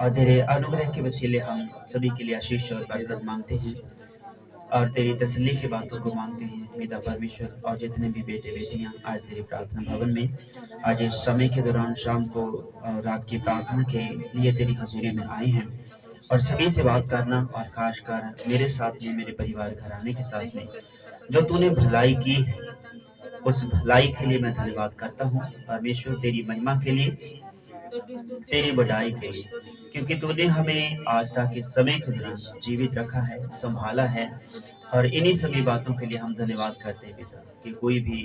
और तेरे अनुग्रह के वसीले हम सभी के लिए आशीष और बरकत मांगते हैं और तेरी तसल्ली की बातों को मांगते हैं पिता परमेश्वर। और जितने भी बेटे बेटियां आज तेरे प्रार्थना भवन में आज इस समय के दौरान शाम को रात की प्रार्थना के लिए तेरी हजूरी में आए हैं और सभी से बात करना और खासकर मेरे साथ में मेरे परिवार घराने के साथ में जो तूने भलाई की है उस भलाई के लिए मैं धन्यवाद करता हूँ परमेश्वर। तेरी महिमा के लिए, तेरी बढ़ाई के लिए, क्योंकि तूने हमें आज तक इस समय के दौरान जीवित रखा है, संभाला है। और इन्हीं सभी बातों के लिए हम धन्यवाद करते हैं पिता कि कोई भी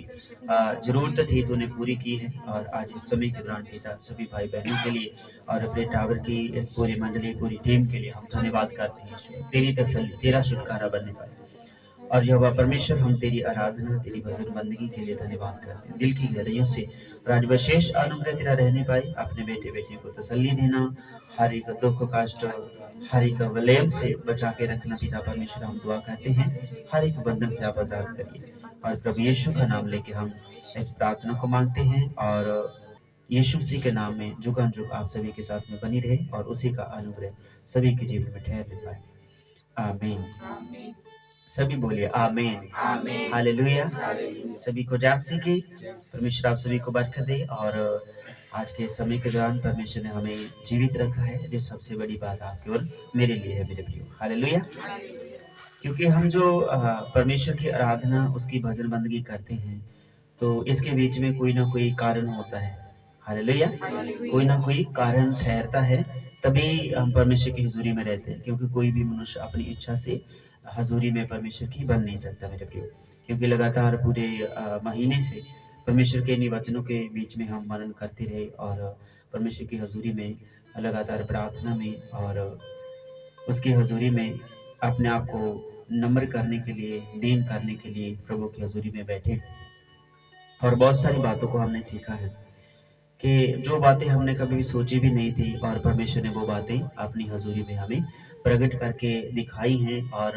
जरूरत थी तूने पूरी की है। और आज इस समय के दौरान पिता सभी भाई बहनों के लिए और अपने टावर की इस पूरी मंडली पूरी टीम के लिए हम धन्यवाद करते हैं। तेरी तसल्ली, तेरा छुटकारा बनने पाए। और यहोवा परमेश्वर हम तेरी आराधना, तेरी भजन बंदगी के लिए धन्यवाद करते हैं दिल की गहराइयों से। राज विशेष अनुग्रह तेरा रहने पाए, अपने बेटे बेटियों को तसल्ली देना, हर एक दुख कष्ट हर एक विलयम से बचा के रखना पिता परमेश्वर हम दुआ करते हैं। हर एक बंधन से आप आजाद करिए और प्रभु यीशु का नाम लेके हम इस प्रार्थना को मांगते हैं और यीशु मसीह के नाम में जुगान जुग आप सभी के साथ में बनी रहे और उसी का अनुग्रह सभी के जीवन में ठहरने पाए। आमीन। सभी बोलिए आमीन। हालेलुया। सभी को जाग सीखी परमेश्वर आप सभी को बरकत दे। और आज के समय के दौरान परमेश्वर ने हमें जीवित रखा है, जो सबसे बड़ी बात आपके और मेरे लिए है मेरे प्रियो। हालेलुया। क्योंकि हम जो परमेश्वर की आराधना उसकी भजन बंदगी करते हैं तो इसके बीच में कोई ना कोई कारण होता है। हालेलुया। कोई ना कोई कारण ठहरता है तभी हम परमेश्वर की हजूरी में रहते हैं, क्योंकि कोई भी मनुष्य अपनी इच्छा से हजूरी में परमेश्वर की बन नहीं सकता मेरे प्रियो। क्योंकि लगातार पूरे महीने से परमेश्वर के इन वचनों के बीच में हम मनन करते रहे और परमेश्वर की हजूरी में लगातार प्रार्थना में और उसकी हजूरी में अपने आप को नम्र करने के लिए, दीन करने के लिए प्रभु की हजूरी में बैठे और बहुत सारी बातों को हमने सीखा है कि जो बातें हमने कभी भी सोची भी नहीं थी और परमेश्वर ने वो बातें अपनी हजूरी में हमें प्रकट करके दिखाई हैं। और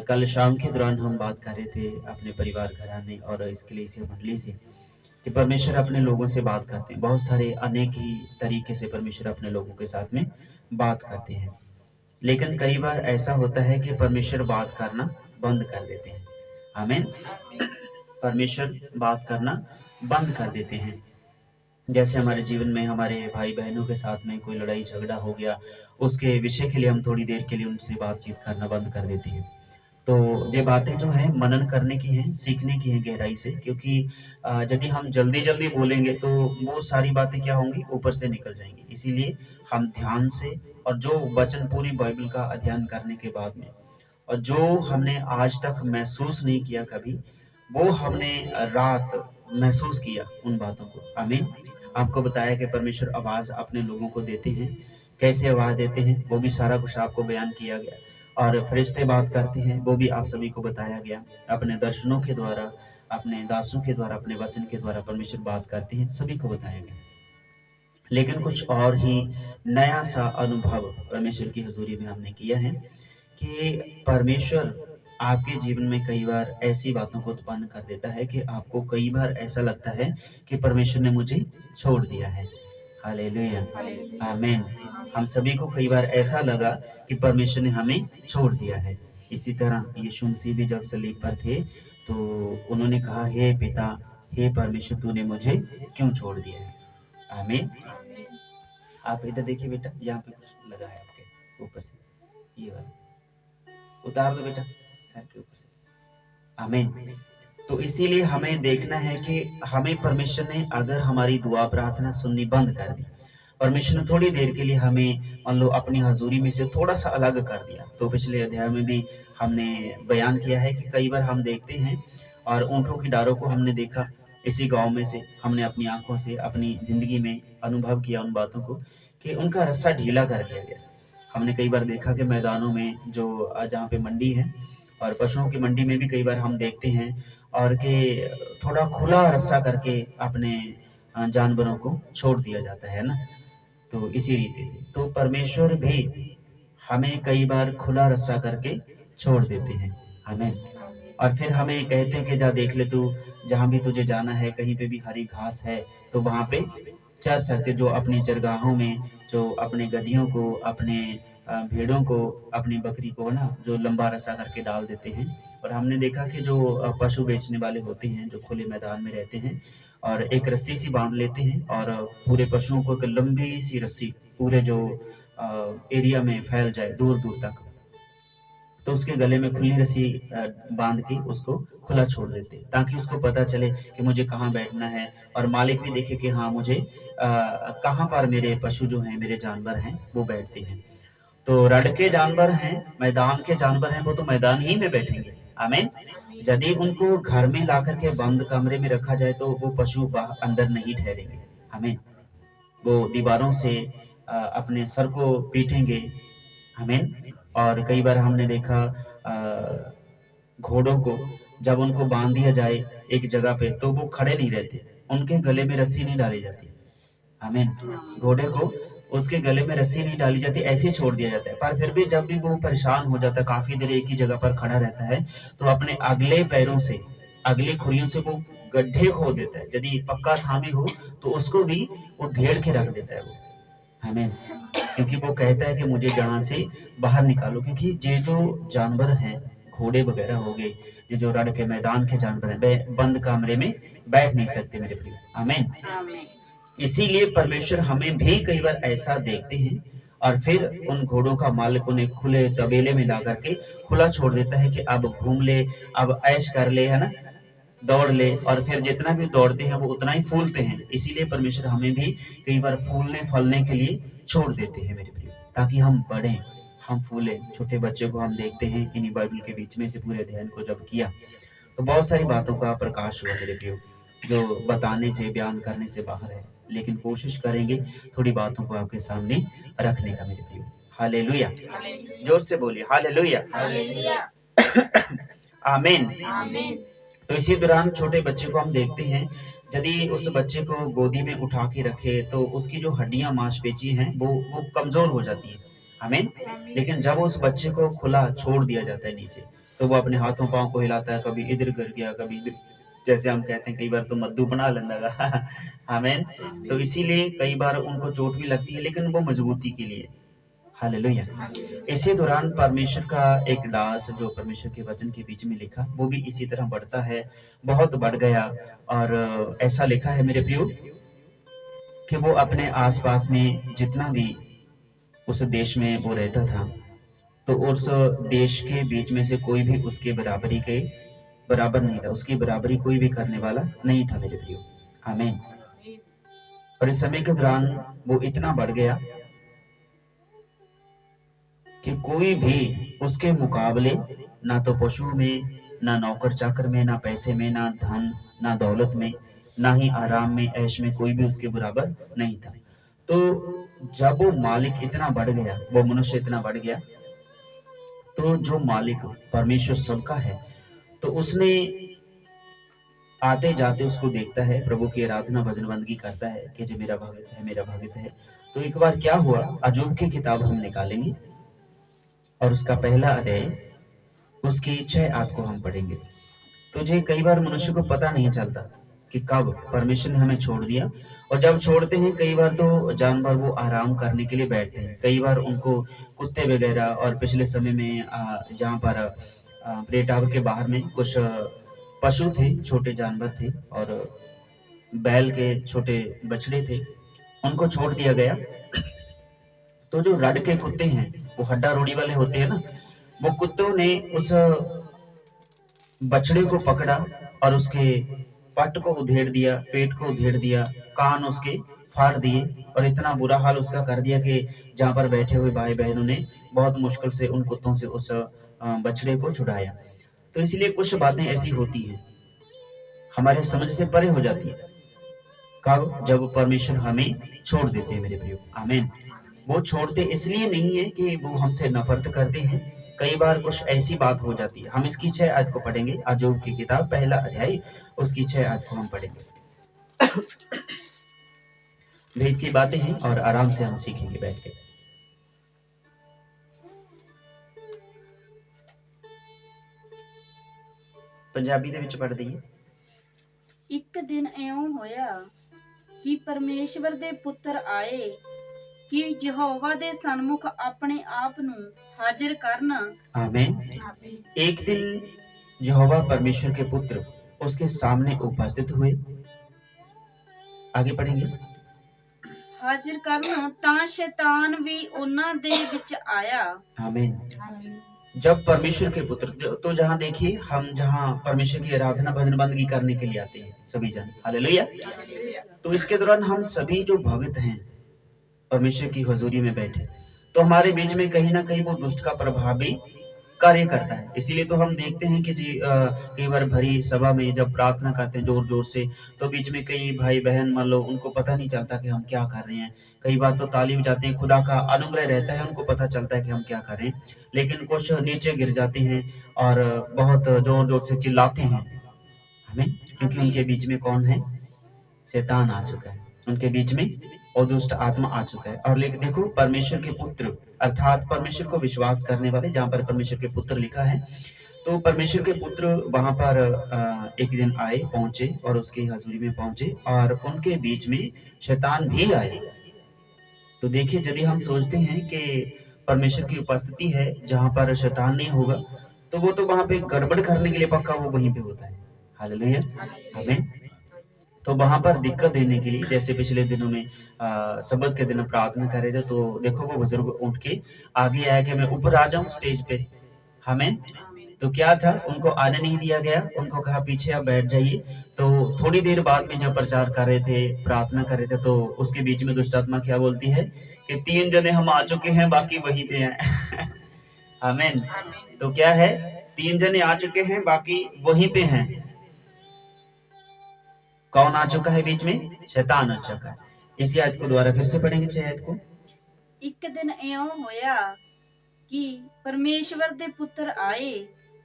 कल शाम के दौरान हम बात कर रहे थे अपने परिवार घराने और इसके लिए इसे मंडली से कि परमेश्वर अपने लोगों से बात करते हैं। बहुत सारे अनेक ही तरीके से परमेश्वर अपने लोगों के साथ में बात करते हैं, लेकिन कई बार ऐसा होता है कि परमेश्वर बात करना बंद कर देते हैं। आमीन। परमेश्वर बात करना बंद कर देते हैं। जैसे हमारे जीवन में हमारे भाई बहनों के साथ में कोई लड़ाई झगड़ा हो गया, उसके विषय के लिए हम थोड़ी देर के लिए उनसे बातचीत करना बंद कर देते हैं। तो ये बातें जो हैं मनन करने की हैं, सीखने की हैं गहराई से। क्योंकि यदि हम जल्दी जल्दी बोलेंगे तो वो सारी बातें क्या होंगी, ऊपर से निकल जाएंगी। इसीलिए हम ध्यान से और जो वचन पूरी बाइबल का अध्ययन करने के बाद में और जो हमने आज तक महसूस नहीं किया कभी, वो हमने रात महसूस किया उन बातों को। आमीन। आपको बताया कि परमेश्वर आवाज अपने लोगों को देते हैं, कैसे आवाज देते हैं वो भी सारा कुछ आपको बयान किया गया। और फरिश्ते बात करते हैं वो भी आप सभी को बताया गया। अपने दर्शनों के द्वारा, अपने दासों के द्वारा, अपने वचन के द्वारा परमेश्वर बात करते हैं, सभी को बताया गया। लेकिन कुछ और ही नया सा अनुभव परमेश्वर की हजूरी में हमने किया है कि परमेश्वर आपके जीवन में कई बार ऐसी बातों को उत्पन्न कर देता है कि आपको कई बार ऐसा लगता है कि परमेश्वर ने मुझे छोड़ दिया है। हालेलुया। आमीन। हम सभी को कई बार ऐसा लगा कि परमेश्वर ने हमें छोड़ दिया है। इसी तरह यीशु मसीह भी जब सलीब पर थे तो उन्होंने कहा, हे पिता, हे परमेश्वर, तूने मुझे क्यों छोड़ दिया है। आमीन। आप इधर देखिए बेटा, यहाँ पे कुछ लगा है आपके ऊपर से, ये वाला उतार दो बेटा सर के ऊपर से। आमीन। तो इसीलिए हमें देखना है कि हमें परमेश्वर ने अगर हमारी दुआ प्रार्थना सुननी बंद कर दी, परमेश्वर ने थोड़ी देर के लिए हमें मान लो अपनी हजूरी में से थोड़ा सा अलग कर दिया। तो पिछले अध्याय में भी हमने बयान किया है कि कई बार हम देखते हैं और ऊँटों की डारों को हमने देखा इसी गांव में से, हमने अपनी आंखों से अपनी जिंदगी में अनुभव किया उन बातों को कि उनका रस्सा ढीला कर दिया गया। हमने कई बार देखा कि मैदानों में जो जहाँ पे मंडी है और पशुओं की मंडी में भी कई बार हम देखते हैं और कि थोड़ा खुला रस्सा करके अपने जानवरों को छोड़ दिया जाता है ना। तो इसी रीति से तो परमेश्वर भी हमें कई बार खुला रस्सा करके छोड़ देते हैं। हमें और फिर हमें कहते हैं कि जा देख ले तू, जहाँ भी तुझे जाना है कहीं पे भी हरी घास है तो वहां पे चर सकते, जो अपनी चरगाहों में जो अपने गधियों को, अपने भेड़ों को, अपनी बकरी को ना जो लंबा रस्सा करके डाल देते हैं। और हमने देखा कि जो पशु बेचने वाले होते हैं जो खुले मैदान में रहते हैं और एक रस्सी सी बांध लेते हैं और पूरे पशुओं को एक लंबी सी रस्सी पूरे जो एरिया में फैल जाए दूर दूर तक, तो उसके गले में खुली रस्सी बांध के उसको खुला छोड़ देते हैं ताकि उसको पता चले कि मुझे कहाँ बैठना है और मालिक भी देखे कि हाँ मुझे कहाँ पर मेरे पशु जो हैं, मेरे जानवर हैं वो बैठते हैं। तो रड़ के जानवर हैं, मैदान के जानवर हैं, वो तो मैदान ही में बैठेंगे। आमीन। यदि उनको घर में ला करके बंद कमरे में रखा जाए तो वो पशु अंदर नहीं ठहरेंगे। आमीन। वो दीवारों से अपने सर को पीटेंगे। आमीन। और कई बार हमने देखा घोड़ों को जब उनको बांध दिया जाए एक जगह पे तो वो खड़े नहीं रहते, उनके गले में रस्सी नहीं डाली जाती। आमीन। घोड़े को उसके गले में रस्सी नहीं डाली जाती, ऐसे ही छोड़ दिया जाता है। पर फिर भी जब भी वो परेशान हो जाता है, काफी देर एक ही जगह पर खड़ा रहता है, तो अपने अगले पैरों से, अगली खुरियों से वो गड्ढे खोद देता है। यदि पक्का थामे हो तो उसको भी वो घेर के रख देता है वो। आमीन। क्योंकि वो कहता है कि मुझे यहाँ से बाहर निकालो, क्योंकि ये जो जानवर हैं, घोड़े वगैरह हो गए, ये जो रण के मैदान के जानवर हैं, वे बंद कमरे में बैठ नहीं सकते मेरे प्रिय। आमीन। इसीलिए परमेश्वर हमें भी कई बार ऐसा देखते हैं और फिर उन घोड़ों का मालिक उन्हें खुले तबेले में ला करके खुला छोड़ देता है कि अब घूम ले, अब ऐश कर ले, है ना, दौड़ ले। और फिर जितना भी दौड़ते हैं वो उतना ही फूलते हैं। इसीलिए परमेश्वर हमें भी कई बार फूलने फलने के लिए छोड़ देते हैं मेरे प्रिय, ताकि हम बढ़े, हम फूले। छोटे बच्चे को हम देखते हैं, इन्हीं बाइबल के बीच में से पूरे अध्ययन को जब किया तो बहुत सारी बातों का प्रकाश हुआ मेरे प्रियो, जो बताने से, बयान करने से बाहर है, लेकिन कोशिश करेंगे थोड़ी बातों को आपके सामने रखने का मेरे प्रियो। हालेलुया। जोर से बोलिए हालेलुया। आमीन। तो इसी दौरान छोटे बच्चे को हम देखते हैं, यदि उस बच्चे को गोदी में उठा के रखे तो उसकी जो हड्डियां मांसपेशी हैं वो कमजोर हो जाती है। आमीन। लेकिन जब उस बच्चे को खुला छोड़ दिया जाता है नीचे, तो वो अपने हाथों पांव को हिलाता है, कभी इधर गिर गया, कभी इधर, जैसे हम कहते हैं कई बार तो मद्दू बना लेगा। आमीन। तो इसीलिए कई बार उनको चोट भी लगती है, लेकिन वो मजबूती के लिए। हालेलुया। इसी दौरान परमेश्वर का एक दास जो परमेश्वर के वचन के बीच में लिखा, वो भी इसी तरह बढ़ता है, बहुत बढ़ गया। और ऐसा लिखा है मेरे प्रियो कि वो अपने आसपास में जितना भी उस देश में वो रहता था, तो उस देश के बीच में से कोई भी उसके बराबरी के बराबर नहीं था, उसकी बराबरी कोई भी करने वाला नहीं था मेरे प्रियो। आमीन। और इस समय के दौरान वो इतना बढ़ गया कि कोई भी उसके मुकाबले, ना तो पशुओं में, ना नौकर चाकर में, ना पैसे में, ना धन, ना दौलत में, ना ही आराम में, ऐश में, कोई भी उसके बराबर नहीं था। तो जब वो मालिक इतना बढ़ गया, वो मनुष्य इतना बढ़ गया, तो जो मालिक परमेश्वर सबका है, तो उसने आते जाते उसको देखता है, प्रभु की आराधना भजन बंदगी करता है कि जो मेरा भक्त है, मेरा भक्त है। तो एक बार क्या हुआ, अजूब की किताब हम निकालेंगे और उसका पहला अध्याय, उसकी 6 आयत को हम पढ़ेंगे। तो ये कई बार मनुष्य को पता नहीं चलता कि कब परमेश्वर ने हमें छोड़ दिया। और जब छोड़ते हैं कई बार तो जानवर वो आराम करने के लिए बैठते हैं, कई बार उनको कुत्ते वगैरह, और पिछले समय में जहाँ पर प्ले टावर के बाहर में कुछ पशु थे, छोटे जानवर थे, और बैल के छोटे बछड़े थे, उनको छोड़ दिया गया। तो जो रड के कुत्ते हैं, वो हड्डा रोड़ी वाले होते हैं ना, वो कुत्तों ने उस बछड़े को पकड़ा और उसके पट को उधेड़ दिया, पेट को उधेड़ दिया, कान उसके फाड़ दिए, और इतना बुरा हाल उसका कर दिया कि जहां पर बैठे हुए भाई बहनों ने बहुत मुश्किल से उन कुत्तों से उस बछड़े को छुड़ाया। तो इसलिए कुछ बातें ऐसी होती हैं, हमारे समझ से परे हो जाती है। कब? जब परमेश्वर हमें छोड़ देते हैं मेरे प्रियो। आमीन। वो छोड़ते इसलिए नहीं है कि वो हमसे नफरत करते हैं, कई बार कुछ ऐसी बात हो जाती है। हम इसकी 6 आयत को पढ़ेंगे, अजूब की किताब पहला अध्याय, उसकी 6 आयत को हम पढ़ेंगे। भेद की बातें हैं और आराम से हम सीखेंगे बैठ के। पंजाबी ਦੇ ਵਿੱਚ पढ़ दईए। ਇੱਕ ਦਿਨ ਇਉਂ ਹੋਇਆ कि परमेश्वर दे पुत्र आए कि यहोवा दे सन्मुख अपने आप नू हाजिर करन। आमीन। एक दिन यहोवा परमेश्वर के पुत्र उसके सामने उपस्थित हुए। आगे पढ़ेंगे। हाजिर करन तां शैतान भी उन्हां दे विच आया। आमीन। जब परमेश्वर के पुत्र तो जहाँ देखिए हम जहाँ परमेश्वर की आराधना भजन बंदगी करने के लिए आते हैं सभी जन, हालेलुया। तो इसके दौरान हम सभी जो भक्त हैं परमेश्वर की हुजूरी में बैठे, तो हमारे बीच में कहीं ना कहीं वो दुष्ट का प्रभाव भी कार्य करता है। इसीलिए तो हम देखते हैं कि जी कई बार भरी सभा में जब प्रार्थना करते हैं जोर जोर से, तो बीच में कई भाई बहन मान लो उनको पता नहीं चलता कि हम क्या कर रहे हैं। कई बार तो ताली बजाते हैं, खुदा का अनुग्रह रहता है, उनको पता चलता है कि हम क्या कर रहे हैं, लेकिन कुछ नीचे गिर जाते हैं और बहुत जोर जोर से चिल्लाते हैं हमें, क्योंकि उनके बीच में कौन है? शैतान आ चुका है, उनके बीच में और दुष्ट आत्मा आ चुका है। और लेकिन देखो परमेश्वर के पुत्र अर्थात परमेश्वर को विश्वास करने वाले, जहाँ पर परमेश्वर के पुत्र लिखा है, तो परमेश्वर के पुत्र वहां पर एक दिन आए, पहुंचे और उसकी हजूरी में पहुंचे और उनके बीच में शैतान भी आए। तो देखिए यदि हम सोचते हैं कि परमेश्वर की उपस्थिति है जहां पर शैतान नहीं होगा, तो वो तो वहां पे गड़बड़ करने के लिए पक्का वो वहीं पे होता है। हालेलुया, आमीन। तो वहां पर दिक्कत देने के लिए, जैसे पिछले दिनों में शब्द के दिन प्रार्थना कर रहे थे, तो देखो वो बुजुर्ग उठ के आगे आया कि मैं ऊपर आ जाऊं स्टेज पे, हमें तो क्या था, उनको आने नहीं दिया गया, उनको कहा पीछे आप बैठ जाइए। तो थोड़ी देर बाद में जब प्रचार कर रहे थे, प्रार्थना कर रहे थे, तो उसके बीच में दुष्ट आत्मा क्या बोलती है कि 3 जने हम आ चुके हैं, बाकी वहीं पे हैं। आमीन। तो क्या है, 3 जने आ चुके हैं, बाकी वहीं पे हैं। कौन आ चुका है बीच में? शैतान आ चुका है। इसी आयत को दोबारा फिर से पढ़ेंगे 6 आयत को। एक दिन इयों होया कि परमेश्वर दे पुत्र आए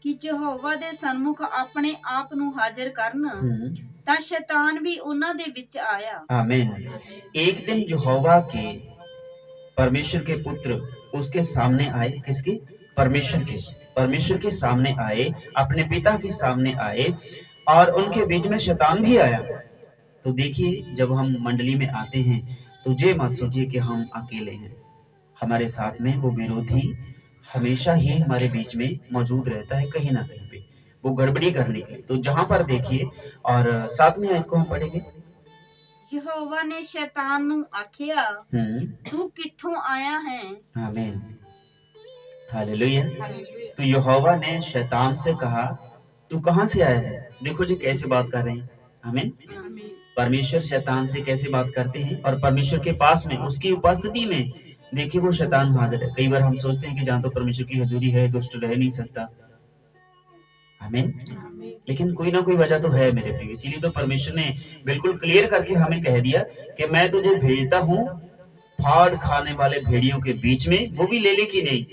कि यहोवा दे सन्मुख अपने आप नू हाजिर करन तां शैतान भी उन्हां दे विच आया। आमीन। एक दिन यहोवा के परमेश्वर के पुत्र उसके सामने आए। किसके? परमेश्वर के सामने आए, अपने पिता के सामने आए और उनके बीच में शैतान भी आया। तो देखिए जब हम मंडली में आते हैं तो ये मत सोचिए कि हम अकेले हैं, हमारे साथ में वो विरोधी हमेशा ही हमारे बीच में मौजूद रहता है, कहीं ना कहीं पे वो गड़बड़ी करने के लिए। तो जहां पर देखिए, और 7वीं आयत को हम पढ़ेंगे। यहोवा ने शैतान नू आखिया तू कित्थों आया है। आमीन, हालेलुया। तो यहोवा ने शैतान से कहा तू कहां से आया है। देखो जी कैसे बात कर रहे हैं। आमीन। परमेश्वर शैतान से कैसे बात करते हैं, और परमेश्वर के पास में उसकी उपस्थिति में देखिए वो शैतान हाजिर है। कई बार हम सोचते हैं कि जहां तो परमेश्वर की हजूरी है दुष्ट रह नहीं सकता। आमीन। लेकिन कोई ना कोई वजह तो है मेरे प्रिय, इसीलिए तो परमेश्वर ने बिल्कुल क्लियर करके हमें कह दिया कि मैं तुझे भेजता हूं फाड़ खाने वाले भेड़ियों के बीच में, वो भी लेले की नहीं।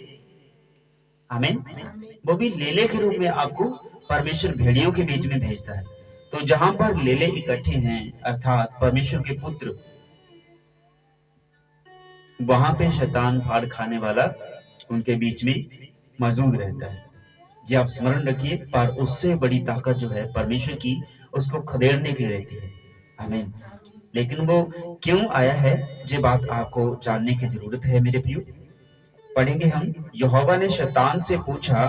आमीन। वो भी लेले के रूप में आपको परमेश्वर भेड़ियों के बीच में भेजता है। तो जहां पर लेले इकट्ठे हैं अर्थात परमेश्वर के पुत्र, वहां पे शैतान फाड़ खाने वाला उनके बीच में मौजूद रहता है। जी आप स्मरण रखिए, पर उससे बड़ी ताकत जो है परमेश्वर की, उसको खदेड़ने की रहती है। आमीन। लेकिन वो क्यों आया है, ये बात आपको जानने की जरूरत है मेरे प्रियो। पढ़ेंगे हम। यहोवा ने शैतान से पूछा,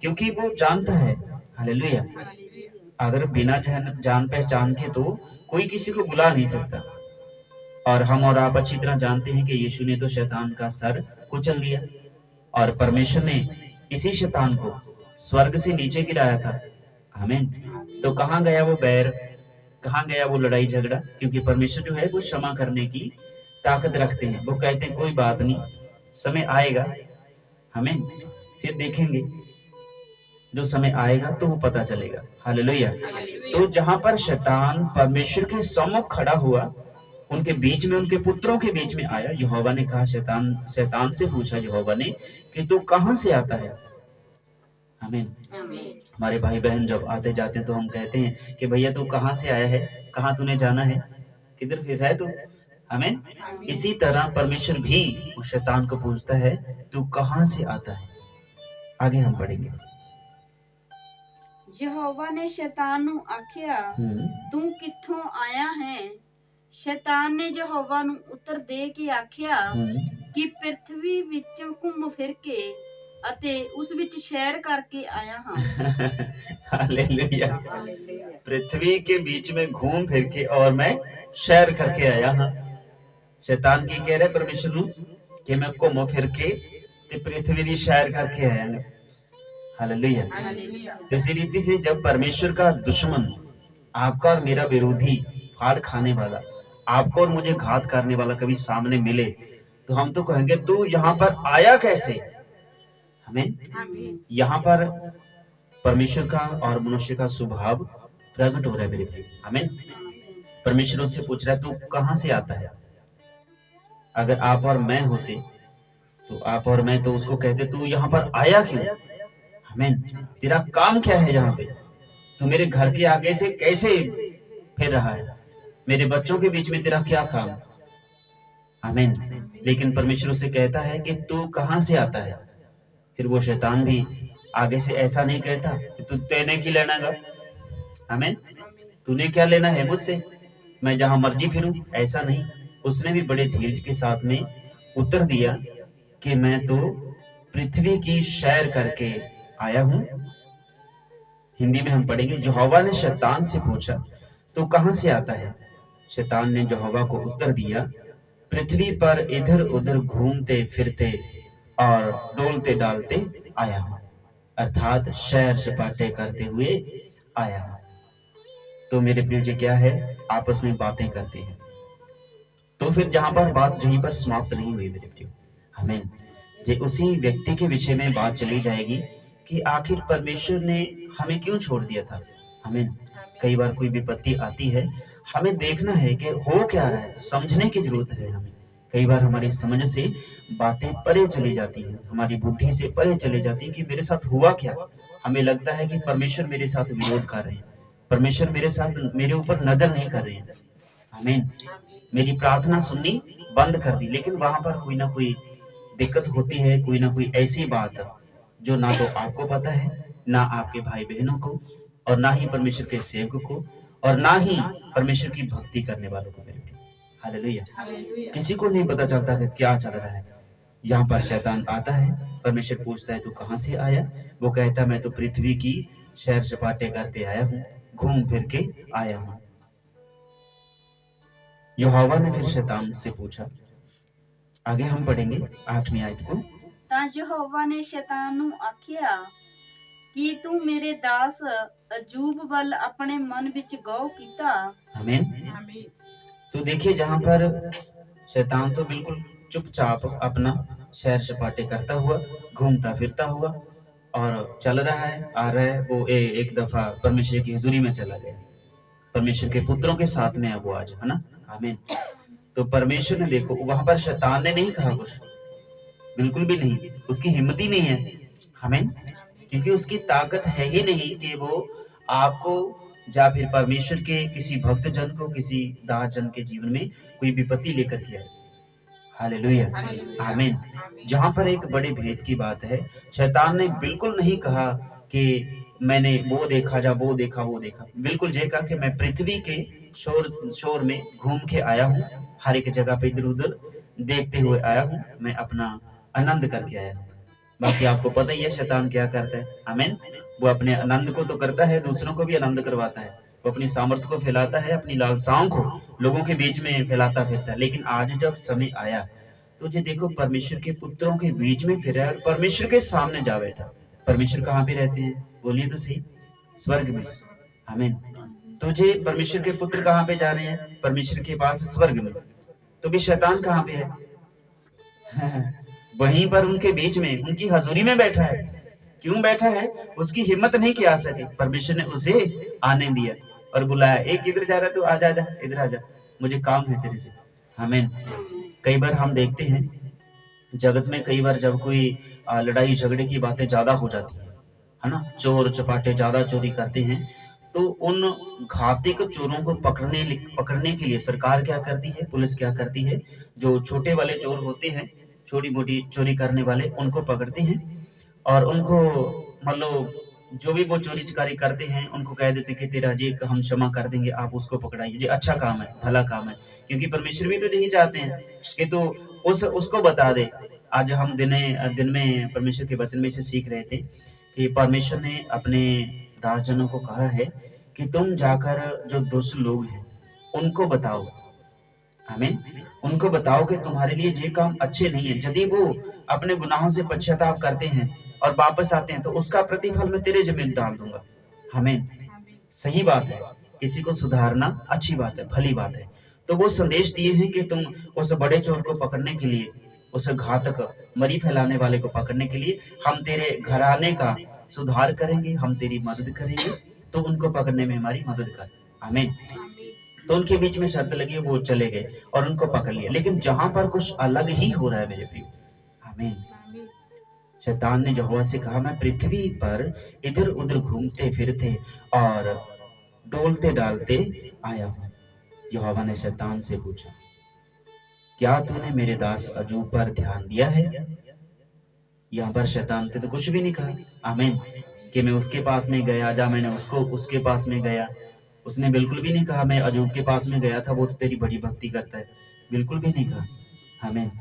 क्योंकि वो जानता है, हालेलुया, अगर बिना जान पहचान के तो कोई किसी को बुला नहीं सकता। और हम और आप अच्छी तरह जानते हैं कि यीशु ने तो शैतान का सर कुचल दिया, और परमेश्वर ने इसी शैतान को स्वर्ग से नीचे गिराया था। आमीन। तो कहाँ गया वो बैर, कहाँ गया वो लड़ाई झगड़ा? क्योंकि परमेश्वर जो है वो क्षमा करने की ताकत रखते हैं। वो कहते हैं कोई बात नहीं, समय आएगा, हमें फिर देखेंगे, जो समय आएगा तो वो पता चलेगा। हालेलुया। तो जहां पर शैतान परमेश्वर के सम्मुख खड़ा हुआ, उनके बीच में, उनके पुत्रों के बीच में आया, यहोवा ने कहा, शैतान से पूछा यहोवा ने कि तू कहां से आता है। आमीन। हमारे भाई बहन जब आते जाते हैं तो हम कहते हैं कि भैया तू कहां से आया है, कहां तूने जाना है, किधर फिर रहा है तू। आमीन। इसी तरह परमेश्वर भी उस शैतान को पूछता है तू कहां से आता है। आगे हम पढ़ेंगे। यहोवा ने शैतान नू आखिया तू कित्थों आया है। ਸ਼ੈਤਾਨ ਨੇ ਯਹੋਵਾ ਨੂੰ ਉੱਤਰ ਦੇ ਕੇ ਆਖਿਆ ਕਿ ਪ੍ਰithvi ਵਿੱਚ ਘੁੰਮ ਫਿਰ ਕੇ ਅਤੇ ਉਸ ਵਿੱਚ ਸ਼ੈਰ करके आया हाँ। हालेलुया। पृथ्वी के बीच में घूम फिर के और मैं शैर करके आया हाँ। शैतान की कह रहे परमेश्वर नू कि मैं घूम फिर के ते पृथ्वी दी शैर करके आया हाँ। हालेलुया। तो इसी रीति से जब परमेश्वर का दुश्मन, आपका और मेरा विरोधी, फाड़ खाने वाला, आपको और मुझे घात करने वाला कभी सामने मिले तो हम तो कहेंगे तू यहाँ पर आया कैसे। हमें यहाँ पर परमेश्वर का और मनुष्य का स्वभाव प्रकट हो रहा है मेरे भाई। हमें परमेश्वर उससे पूछ रहा है तू कहां से आता है। अगर आप और मैं होते तो आप और मैं तो उसको कहते तू यहाँ पर आया क्यों। हमें तेरा काम क्या है यहाँ पे, तू मेरे घर के आगे से कैसे फिर रहा है, मेरे बच्चों के बीच में तेरा क्या काम। आमीन। लेकिन परमेश्वर उससे कहता है कि तू कहां से आता है। फिर वो शैतान भी आगे से ऐसा नहीं कहता कि तू तेने की लेना गा। आमीन। तूने क्या लेना है मुझसे, मैं जहां मर्जी फिरूं, ऐसा नहीं। उसने भी बड़े धीरज के साथ में उत्तर दिया कि मैं तो पृथ्वी की सैर करके आया हूं। हिंदी में हम पढ़ेंगे यहोवा ने शैतान से पूछा तो कहां से आता है। शैतान ने यहोवा को उत्तर दिया पृथ्वी पर इधर उधर घूमते फिरते और डोलते डालते आया हूं, अर्थात सैर सपाटे करते हुए आया हूं। तो मेरे प्रिय जी क्या है, आपस में बातें करते हैं। तो फिर जहां पर बात यहीं पर समाप्त नहीं हुई मेरे प्रिय, हमें ये उसी व्यक्ति के विषय में बात चली जाएगी कि आखिर परमेश्वर ने हमें क्यों छोड़ दिया था। हमें कई बार कोई विपत्ति आती है, हमें देखना है कि हो क्या रहा है, समझने की जरूरत है। हमें कई बार हमारी समझ से बातें परे चली जाती हैं, हमारी बुद्धि से परे चली जाती है कि मेरे साथ हुआ क्या। हमें लगता है कि परमेश्वर मेरे साथ विरोध कर रहे हैं, परमेश्वर मेरे साथ मेरे ऊपर नजर नहीं कर रहे हैं। आमीन। मेरी प्रार्थना सुननी बंद कर दी। लेकिन वहां पर कोई ना कोई दिक्कत होती है, कोई ना कोई ऐसी बात जो ना तो आपको पता है, ना आपके भाई बहनों को, और ना ही परमेश्वर के सेवक को, और ना ही परमेश्वर की भक्ति करने वालों को। हालेलुया। किसी को नहीं पता चलता कि क्या चल रहा है। यहाँ पर शैतान आता है, परमेश्वर पूछता है तू कहां से आया। वो कहता मैं तो पृथ्वी की सैर सपाटे करते आया हूँ, घूम फिर के आया हूँ। यहोवा ने फिर शैतान से पूछा, आगे हम पढ़ेंगे 8वीं आयत को। ਤਾਂ ਯਹੋਵਾ ਨੇ ਸ਼ੈਤਾਨ ਨੂੰ ਆਖਿਆ ਕਿ ਤੂੰ ਮੇਰੇ ਦਾਸ अजूब ਵੱਲ ਆਪਣੇ ਮਨ ਵਿੱਚ ਗੌਰ ਕੀਤਾ। आमीन। तो देखिए जहां पर शैतान तो बिल्कुल चुपचाप अपना सैर सपाटे करता हुआ, घूमता फिरता हुआ और चल रहा है, आ रहा है। वो एक दफा परमेश्वर की हुजूरी में चला गया, परमेश्वर के पुत्रों के साथ में है वो आज, है ना। आमीन। तो परमेश्वर ने देखो वहां पर शैतान ने नहीं कहा कुछ, बिल्कुल भी नहीं, उसकी हिम्मत ही नहीं है। आमीन। क्योंकि उसकी ताकत है ही नहीं कि वो आपको या फिर परमेश्वर के किसी भक्त जन को, किसी दास जन के जीवन में कोई विपत्ति लेकर के आए। हालेलुया। आमीन। जहां पर एक बड़े भेद की बात है, शैतान ने बिल्कुल नहीं कहा कि मैंने वो देखा या वो देखा वो देखा। बिल्कुल ये कहा कि मैं पृथ्वी के शोर में घूम के आया हूँ, हर एक जगह पे इधर उधर देखते हुए आया हूँ, मैं अपना आनंद करके आया हूँ। बाकी आपको पता ही है शैतान क्या करता है। आमीन। वो अपने आनंद को तो करता है, दूसरों को भी आनंद करवाता है। वो अपनी सामर्थ्य को फैलाता है, अपनी लालसाओं को लोगों के बीच में फैलाता फिरता है। लेकिन आज जब समय आया तो ये देखो परमेश्वर के पुत्रों के बीच में फिरा और परमेश्वर के सामने जा बैठा। परमेश्वर कहाँ पे रहते हैं, बोलिए तो सही, स्वर्ग में। आमीन। तो ये परमेश्वर के पुत्र कहाँ पे जा रहे हैं, परमेश्वर के पास स्वर्ग में। तो भी शैतान कहाँ पे है वहीं पर उनके बीच में, उनकी हजूरी में बैठा है। क्यों बैठा है, उसकी हिम्मत नहीं कि आ सके, परमेश्वर ने उसे आने दिया और बुलाया, एक इधर जा रहा है तो आजा आजा, इधर आजा, मुझे काम है तेरे से। आमीन। कई बार हम देखते हैं जगत में, कई बार जब कोई लड़ाई झगड़े की बातें ज्यादा हो जाती है ना, चोर चपाटे ज्यादा चोरी करते हैं, तो उन घातक चोरों को पकड़ने के लिए सरकार क्या करती है, पुलिस क्या करती है, जो छोटे वाले चोर होते हैं, छोटी मोटी चोरी करने वाले, उनको पकड़ते हैं और उनको मान लो जो भी वो चोरी चकारी करते हैं उनको कह देते कि तेरा जी हम क्षमा कर देंगे, आप उसको पकड़ाइए, जी अच्छा काम है, भला काम है, क्योंकि परमेश्वर भी तो नहीं चाहते हैं कि तू उसको बता दे। आज हम दिन में परमेश्वर के वचन में से सीख रहे थे कि परमेश्वर ने अपने दासजनों को कहा है कि तुम जाकर जो दुष्ट लोग हैं उनको बताओ, आमीन, उनको बताओ कि तुम्हारे लिए ये काम अच्छे नहीं है। यदि वो अपने गुनाहों से पश्चाताप करते हैं और वापस आते हैं तो उसका प्रतिफल मैं तेरे ज़मीन डाल दूंगा। आमीन, सही बात है, किसी को सुधारना अच्छी बात है, भली बात है। तो वो संदेश दिए हैं कि तुम उस बड़े चोर को पकड़ने के लिए, उस घातक मरी फैलाने वाले को पकड़ने के लिए हम तेरे घराने का सुधार करेंगे, हम तेरी मदद करेंगे, तो उनको पकड़ने में हमारी मदद कर। आमीन। तो उनके बीच में शर्त लगी, वो चले गए और उनको पकड़ लिया। लेकिन जहां पर कुछ अलग ही हो रहा है मेरे प्रियो, आमीन, शैतान ने यहोवा से कहा, मैं पृथ्वी पर इधर उधर घूमते फिरते और डोलते डालते आया हूं। यहोवा ने शैतान से पूछा, क्या तूने मेरे दास अय्यूब पर ध्यान दिया है? यहाँ पर शैतान ने तो कुछ भी नहीं कहा, आमीन, कि मैं उसके पास में गया, जा मैंने उसके पास में गया। उसने बिल्कुल भी नहीं कहा मैं अय्यूब के पास में गया था, वो तो तेरी बड़ी भक्ति करता है, बिल्कुल भी नहीं कहा। आमीन।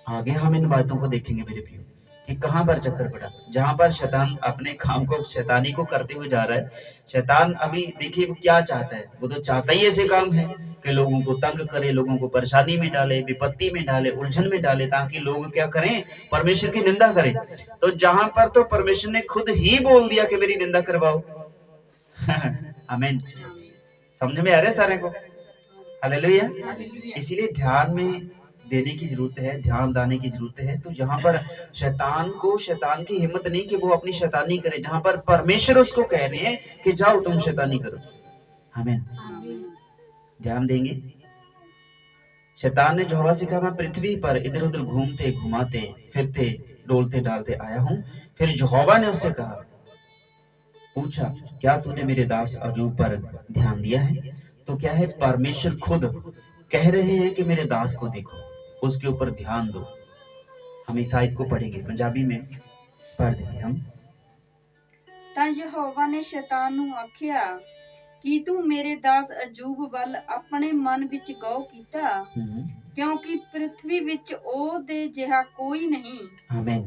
आगे हम इन बातों को देखेंगे मेरे प्रियो कि कहां पर चक्कर पड़ा, जहां पर शैतान अपने काम को शैतानी को करते हुए जा रहा है। शैतान अभी देखिए वो क्या चाहता है, वो तो चाहता ही ऐसे काम है कि लोगों को तंग करे, लोगों को परेशानी में डाले, विपत्ति में डाले, उलझन में डाले, ताकि लोग क्या करें, परमेश्वर की निंदा करें। तो जहां पर तो परमेश्वर ने खुद ही बोल दिया कि मेरी निंदा करवाओ। आमीन, समझ में आ रहा है सारे को? हालेलुया। इसीलिए ध्यान में देने की जरूरत है, ध्यान देने की जरूरत है। तो यहाँ पर शैतान की हिम्मत नहीं कि वो अपनी शैतानी करे, जहां पर परमेश्वर उसको कह रहे हैं कि जाओ तुम शैतानी करो। आमीन, ध्यान देंगे। शैतान ने यहोवा से कहा, मैं पृथ्वी पर इधर उधर घूमते घुमाते फिरते डोलते डालते आया हूं। फिर यहोवा ने उससे कहा, पूछा, क्या तूने मेरे दास अय्यूब पर ध्यान दिया है? तो क्या है, परमेश्वर खुद कह रहे हैं कि मेरे दास को देखो, उसके ऊपर ध्यान दो। हम इस आयत को पढ़ेंगे, पंजाबी में पढ़ देंगे हम। ਤਾਂ ਯਹੋਵਾ ਨੇ ਸ਼ੈਤਾਨ ਨੂੰ ਆਖਿਆ ਕਿ ਤੂੰ ਮੇਰੇ ਦਾਸ ਅਯੂਬ ਵੱਲ ਆਪਣੇ ਮਨ ਵਿੱਚ ਗੌਰ ਕੀਤਾ, क्योंकि पृथ्वी विच ओदे जिहा कोई नहीं। आमीन।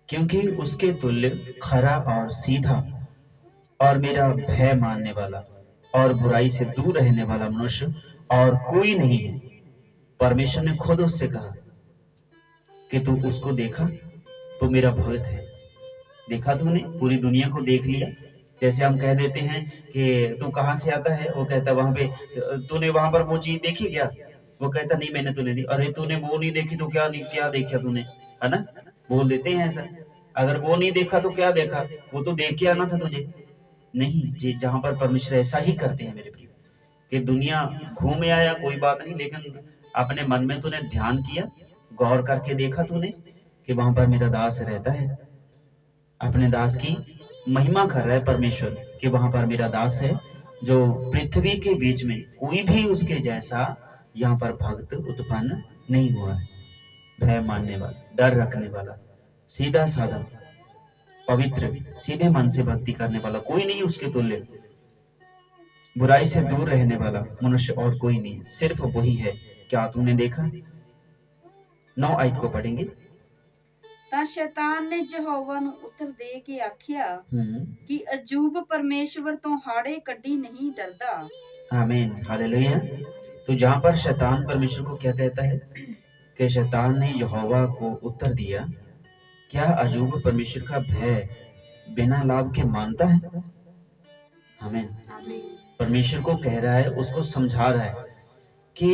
क्योंकि उसके तुल्य खरा और सीधा और मेरा भय मानने वाला और बुराई से दूर रहने वाला मनुष्य और कोई नहीं है। परमेश्वर ने खुद उससे कहा कि तू उसको देखा तो मेरा भक्त है। देखा तूने, पूरी दुनिया को देख लिया। जैसे हम कह देते हैं कि तू कहाँ से आता है, वो कहता वहां पे, तूने वहां पर वो चीज देखी क्या? वो कहता नहीं मैंने तूने नहीं। अरे तूने वो नहीं देखी तो क्या नहीं, क्या देखा तूने, है ना, बोल देते हैं ऐसा। अगर वो नहीं देखा तो क्या देखा, वो तो देख के आना था तुझे। नहीं जी, जहां पर परमेश्वर ऐसा ही करते हैं मेरे प्रिय, कि दुनिया घूमे आया कोई बात नहीं, लेकिन अपने मन में तूने ध्यान किया, गौर करके देखा तूने कि वहां पर मेरा दास रहता है, अपने दास की महिमा कर रहा है परमेश्वर, कि वहां पर मेरा दास है जो पृथ्वी के बीच में कोई भी उसके जैसा यहाँ पर भक्त उत्पन्न नहीं हुआ है। भय मानने वाला, डर रखने वाला, सीधा साधा, पवित्र, सीधे मन से भक्ति करने वाला कोई नहीं उसके तुल्य। बुराई से दूर रहने वाला मनुष्य और कोई नहीं, सिर्फ वही है। क्या तूने देखा? 9 आयत को पढ़ेंगे। ਤਾਂ ਸ਼ੈਤਾਨ ਨੇ ਯਹੋਵਾ ਨੂੰ ਉੱਤਰ ਦੇ ਕੇ ਆਖਿਆ ਕਿ ਅਯੂਬ परमेश्वर तो हाड़े कड्डी नहीं डरदा। आमीन, हालेलुया। तो जहां पर शैतान परमेश्वर को क्या कहता है कि शैतान ने यहोवा को उत्तर दिया, क्या अय्यूब परमेश्वर का भय बिना लाभ के मानता है? आमीन। परमेश्वर को कह रहा है, उसको समझा रहा है कि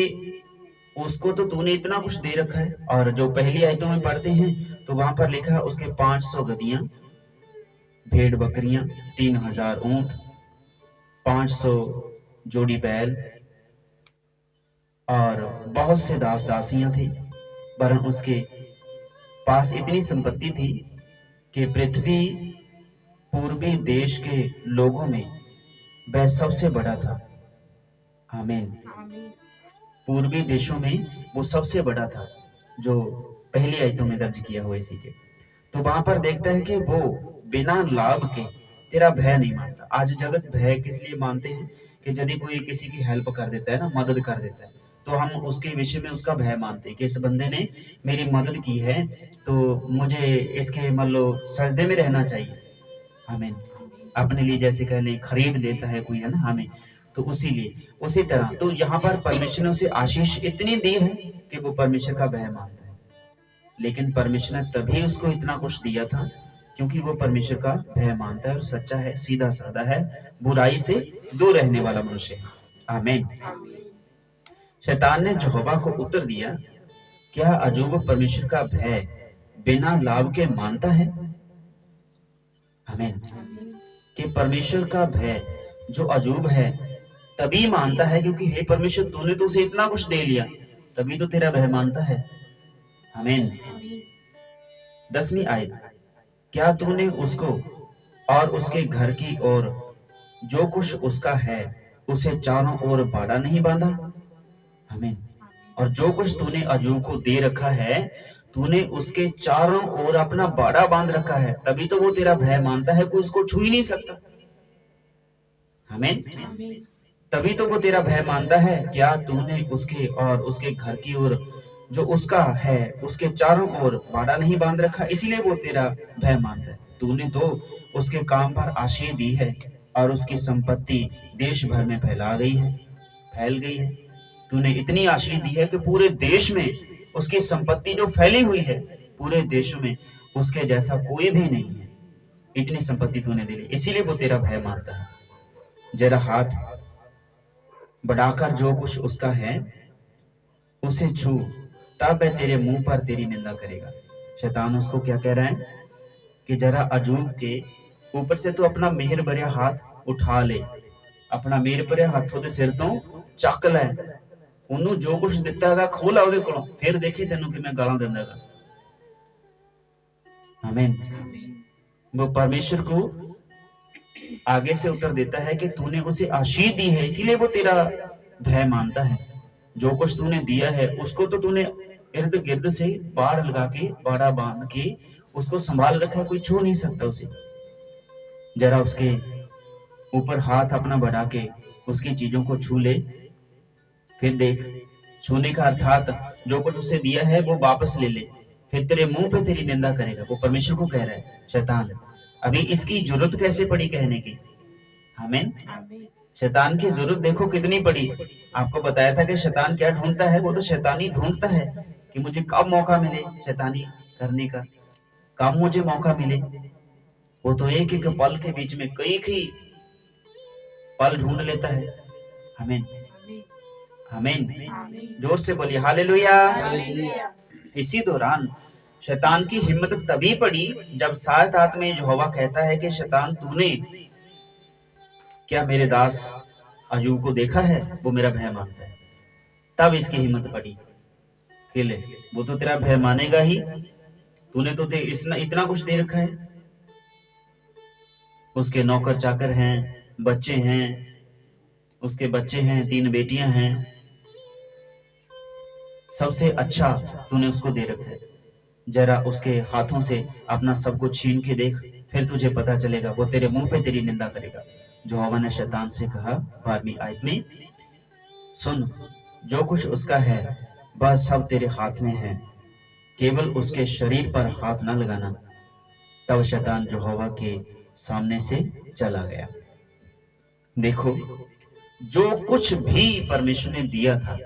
उसको तो तूने इतना कुछ दे रखा है। और जो पहली आयतों में पढ़ते हैं तो वहां पर लिखा है उसके 500 गदियां, भेड़ बकरियां, 3000 ऊंट, 500 जोड़ी बैल और बहुत से दास दासियां थी। वरन उसके पास इतनी संपत्ति थी कि पृथ्वी पूर्वी देश के लोगों में वह सबसे बड़ा था। आमीन। पूर्वी देशों में वो सबसे बड़ा था, जो पहली आयतों में दर्ज किया हुआ इसी के। तो वहां पर देखता है कि वो बिना लाभ के तेरा भय नहीं मानता। आज जगत भय किस लिए मानते हैं कि यदि कोई किसी की हेल्प कर देता है ना, मदद कर देता है, तो हम उसके विषय में उसका भय मानते हैं कि इस बंदे ने मेरी मदद की है तो मुझे इसके मान लो सजदे में रहना चाहिए। हमें अपने लिए जैसे कह लें खरीद लेता है कोई, है ना, हमें, तो उसी लिए उसी तरह तो यहाँ पर परमेश्वर ने उसे आशीष इतनी दी है कि वो परमेश्वर का भय मानता है। लेकिन परमेश्वर ने तभी उसको इतना कुछ दिया था क्योंकि वो परमेश्वर का भय मानता है और सच्चा है, सीधा साधा है, बुराई से दूर रहने वाला मनुष्य है। आमीन। शैतान ने यहोवा को उत्तर दिया, क्या अजूब परमेश्वर का भय बिना लाभ के मानता है? आमीन। कि परमेश्वर का भय जो अजूब है तभी मानता है क्योंकि हे परमेश्वर तूने तो उसे इतना कुछ दे लिया, तभी तो तेरा भय मानता है। आमीन। 10वीं आयत, क्या तूने उसको और उसके घर की ओर जो कुछ उसका है उसे चारों ओर बाड़ा नहीं बांधा? आमीन। और जो कुछ तूने अजूब को दे रखा है तूने उसके चारों ओर अपना बाड़ा बांध रखा है, तभी तो वो तेरा भय मानता है, कोई उसको छू ही नहीं सकता। आमीन। तभी तो वो तेरा भय मानता है। क्या तूने उसके और उसके घर की ओर जो उसका है उसके चारों ओर बाड़ा नहीं बांध रखा, इसीलिए वो तेरा भय मानता है। तूने तो उसके काम पर आशीष दी है और उसकी संपत्ति देश भर में फैल गई है। तूने इतनी आशीष दी है कि पूरे देश में उसकी संपत्ति जो फैली हुई है, पूरे देश में उसके जैसा कोई भी नहीं है, इतनी संपत्ति तूने दी, इसीलिए वो तेरा भय मानता है। जरा हाथ बढ़ाकर जो कुछ उसका है उसे छू, तब वह तेरे मुंह पर तेरी निंदा करेगा। शैतान उसको क्या कह रहा है कि जरा अजूब के ऊपर से तू अपना मेहर भरिया हाथ उठा ले, अपना मेहर भरिया हाथों ਦੇ ਸਿਰ ਤੋਂ ਚੱਕ ਲੈ, ਉਹਨੂੰ जो कुछ ਦਿੱਤਾ ਹੈਗਾ ਖੋਲਾ ਉਹਦੇ ਕੋਲੋਂ, ਫਿਰ ਦੇਖੀ ਤੈਨੂੰ ਕਿਵੇਂ ਗਾਲਾਂ ਦਿੰਦਾ ਹੈਗਾ। आमीन। वो परमेश्वर को आगे से उत्तर देता है कि तूने उसे आशीष दी है इसीलिए वो तेरा भय मानता है। जो कुछ तूने दिया है उसको तो तूने इर्द गिर्द से बाड़ लगा के बाड़ा बांध के उसको संभाल रखा है, कोई छू नहीं सकता उसे। जरा उसके ऊपर हाथ अपना बढ़ा के उसकी चीजों को छू ले, फिर देख, छूने का अर्थात जो कुछ उसे दिया है वो वापस ले ले, फिर तेरे मुंह पे तेरी निंदा करेगा। वो परमेश्वर को कह रहा है शैतान। अभी इसकी जरूरत कैसे पड़ी कहने की? आमीन। शैतान की जरूरत देखो कितनी पड़ी। आपको बताया था कि शैतान क्या ढूंढता है, वो तो शैतानी ढूंढता है कि मुझे कब मौका मिले शैतानी करने का, कब मुझे मौका मिले। वो तो एक एक पल के बीच में कई पल ढूंढ लेता है। आमीन। आमीन। जोर से बोलिए हालेलुया। इसी दौरान शैतान की हिम्मत तभी पड़ी जब सात आत्मा यहोवा कहता है कि शैतान तूने क्या मेरे दास अय्यूब को देखा है, वो मेरा भय मानता है। तब इसकी हिम्मत पड़ी कि ले, वो तो तेरा भय मानेगा ही, तूने तो इतना कुछ दे रखा है। उसके नौकर चाकर हैं, बच्चे हैं, उसके बच्चे हैं, 3 बेटियां हैं, सबसे अच्छा तूने उसको दे रखा है। जरा उसके हाथों से अपना सब कुछ छीन के देख, फिर तुझे पता चलेगा, वो तेरे मुंह पे तेरी निंदा करेगा। यहोवा ने शैतान से कहा 12वीं आयत में, सुन, जो कुछ उसका है बस सब तेरे हाथ में है, केवल उसके शरीर पर हाथ ना लगाना। तब शैतान यहोवा के सामने से चला गया। देखो, जो कुछ भी परमेश्वर ने दिया था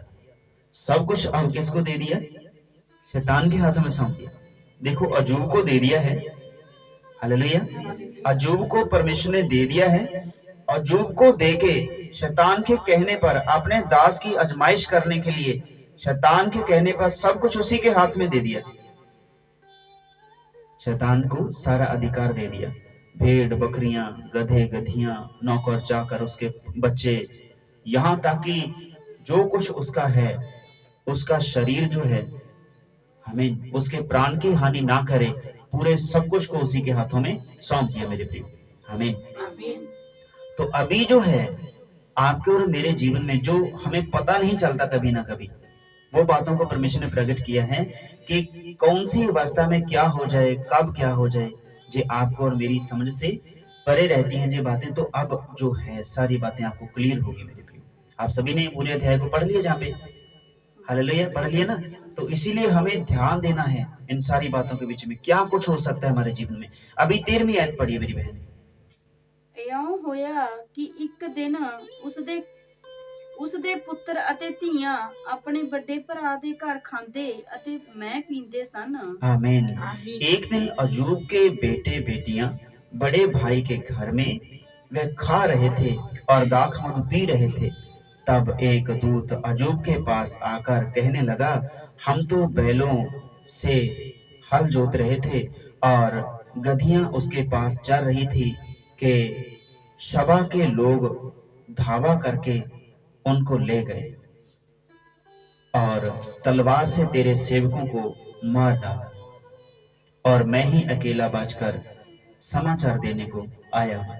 सब कुछ अब किसको दे दिया? शैतान के हाथों में सौंप दिया। देखो, अय्यूब को दे दिया है। हालेलुया। अय्यूब को परमेश्वर ने दे दिया है। अय्यूब को देके शैतान के कहने पर अपने दास की आजमाइश करने के लिए शैतान के कहने पर सब कुछ उसी के हाथ में दे दिया। शैतान को सारा अधिकार दे दिया। भेड़ बकरियां, गधे गधियां, नौकर चाकर, उसके बच्चे, यहां तक कि जो कुछ उसका है, उसका शरीर जो है, हमें उसके प्राण की हानि ना करे, पूरे सब कुछ को उसी के हाथों में सौंप दिया मेरे प्रिय। आमीन। तो अभी जो है आपके और मेरे जीवन में जो हमें पता नहीं चलता कभी ना कभी, वो बातों को परमेश्वर ने प्रकट किया है कि कौन सी अवस्था में क्या हो जाए, कब क्या हो जाए, जो आपको और मेरी समझ से परे रहती हैं जो बातें, तो अब जो है सारी बातें आपको क्लियर होगी मेरे प्रियो। आप सभी ने पूरे अध्याय को पढ़ लिया जहाँ पे, हालेलुया, पढ़ लिया ना। तो इसीलिए हमें ध्यान देना है इन सारी बातों के बीच में क्या कुछ हो सकता है हमारे जीवन में। अभी 13वीं आयत पढ़िए मेरी बहन। ਇਉਂ ਹੋਇਆ ਕਿ ਇੱਕ ਦਿਨ ਉਸਦੇ ਪੁੱਤਰ ਅਤੇ ਧੀਆਂ ਆਪਣੇ ਵੱਡੇ ਭਰਾ ਦੇ ਘਰ ਖਾਂਦੇ ਅਤੇ ਮੈਂ ਪੀਂਦੇ ਸਨ। आमीन। एक दिन अयूब के बेटे बेटियां बड़े भाई के घर में वे खा रहे थे और दाखमधु पी रहे थे। तब एक दूत अयूब के पास आकर कहने लगा, हम तो बैलों से हल जोत रहे थे और गधियां उसके पास चर रही थी कि शबा के लोग धावा करके उनको ले गए और तलवार से तेरे सेवकों को मार डाला, और मैं ही अकेला बचकर समाचार देने को आया हूं।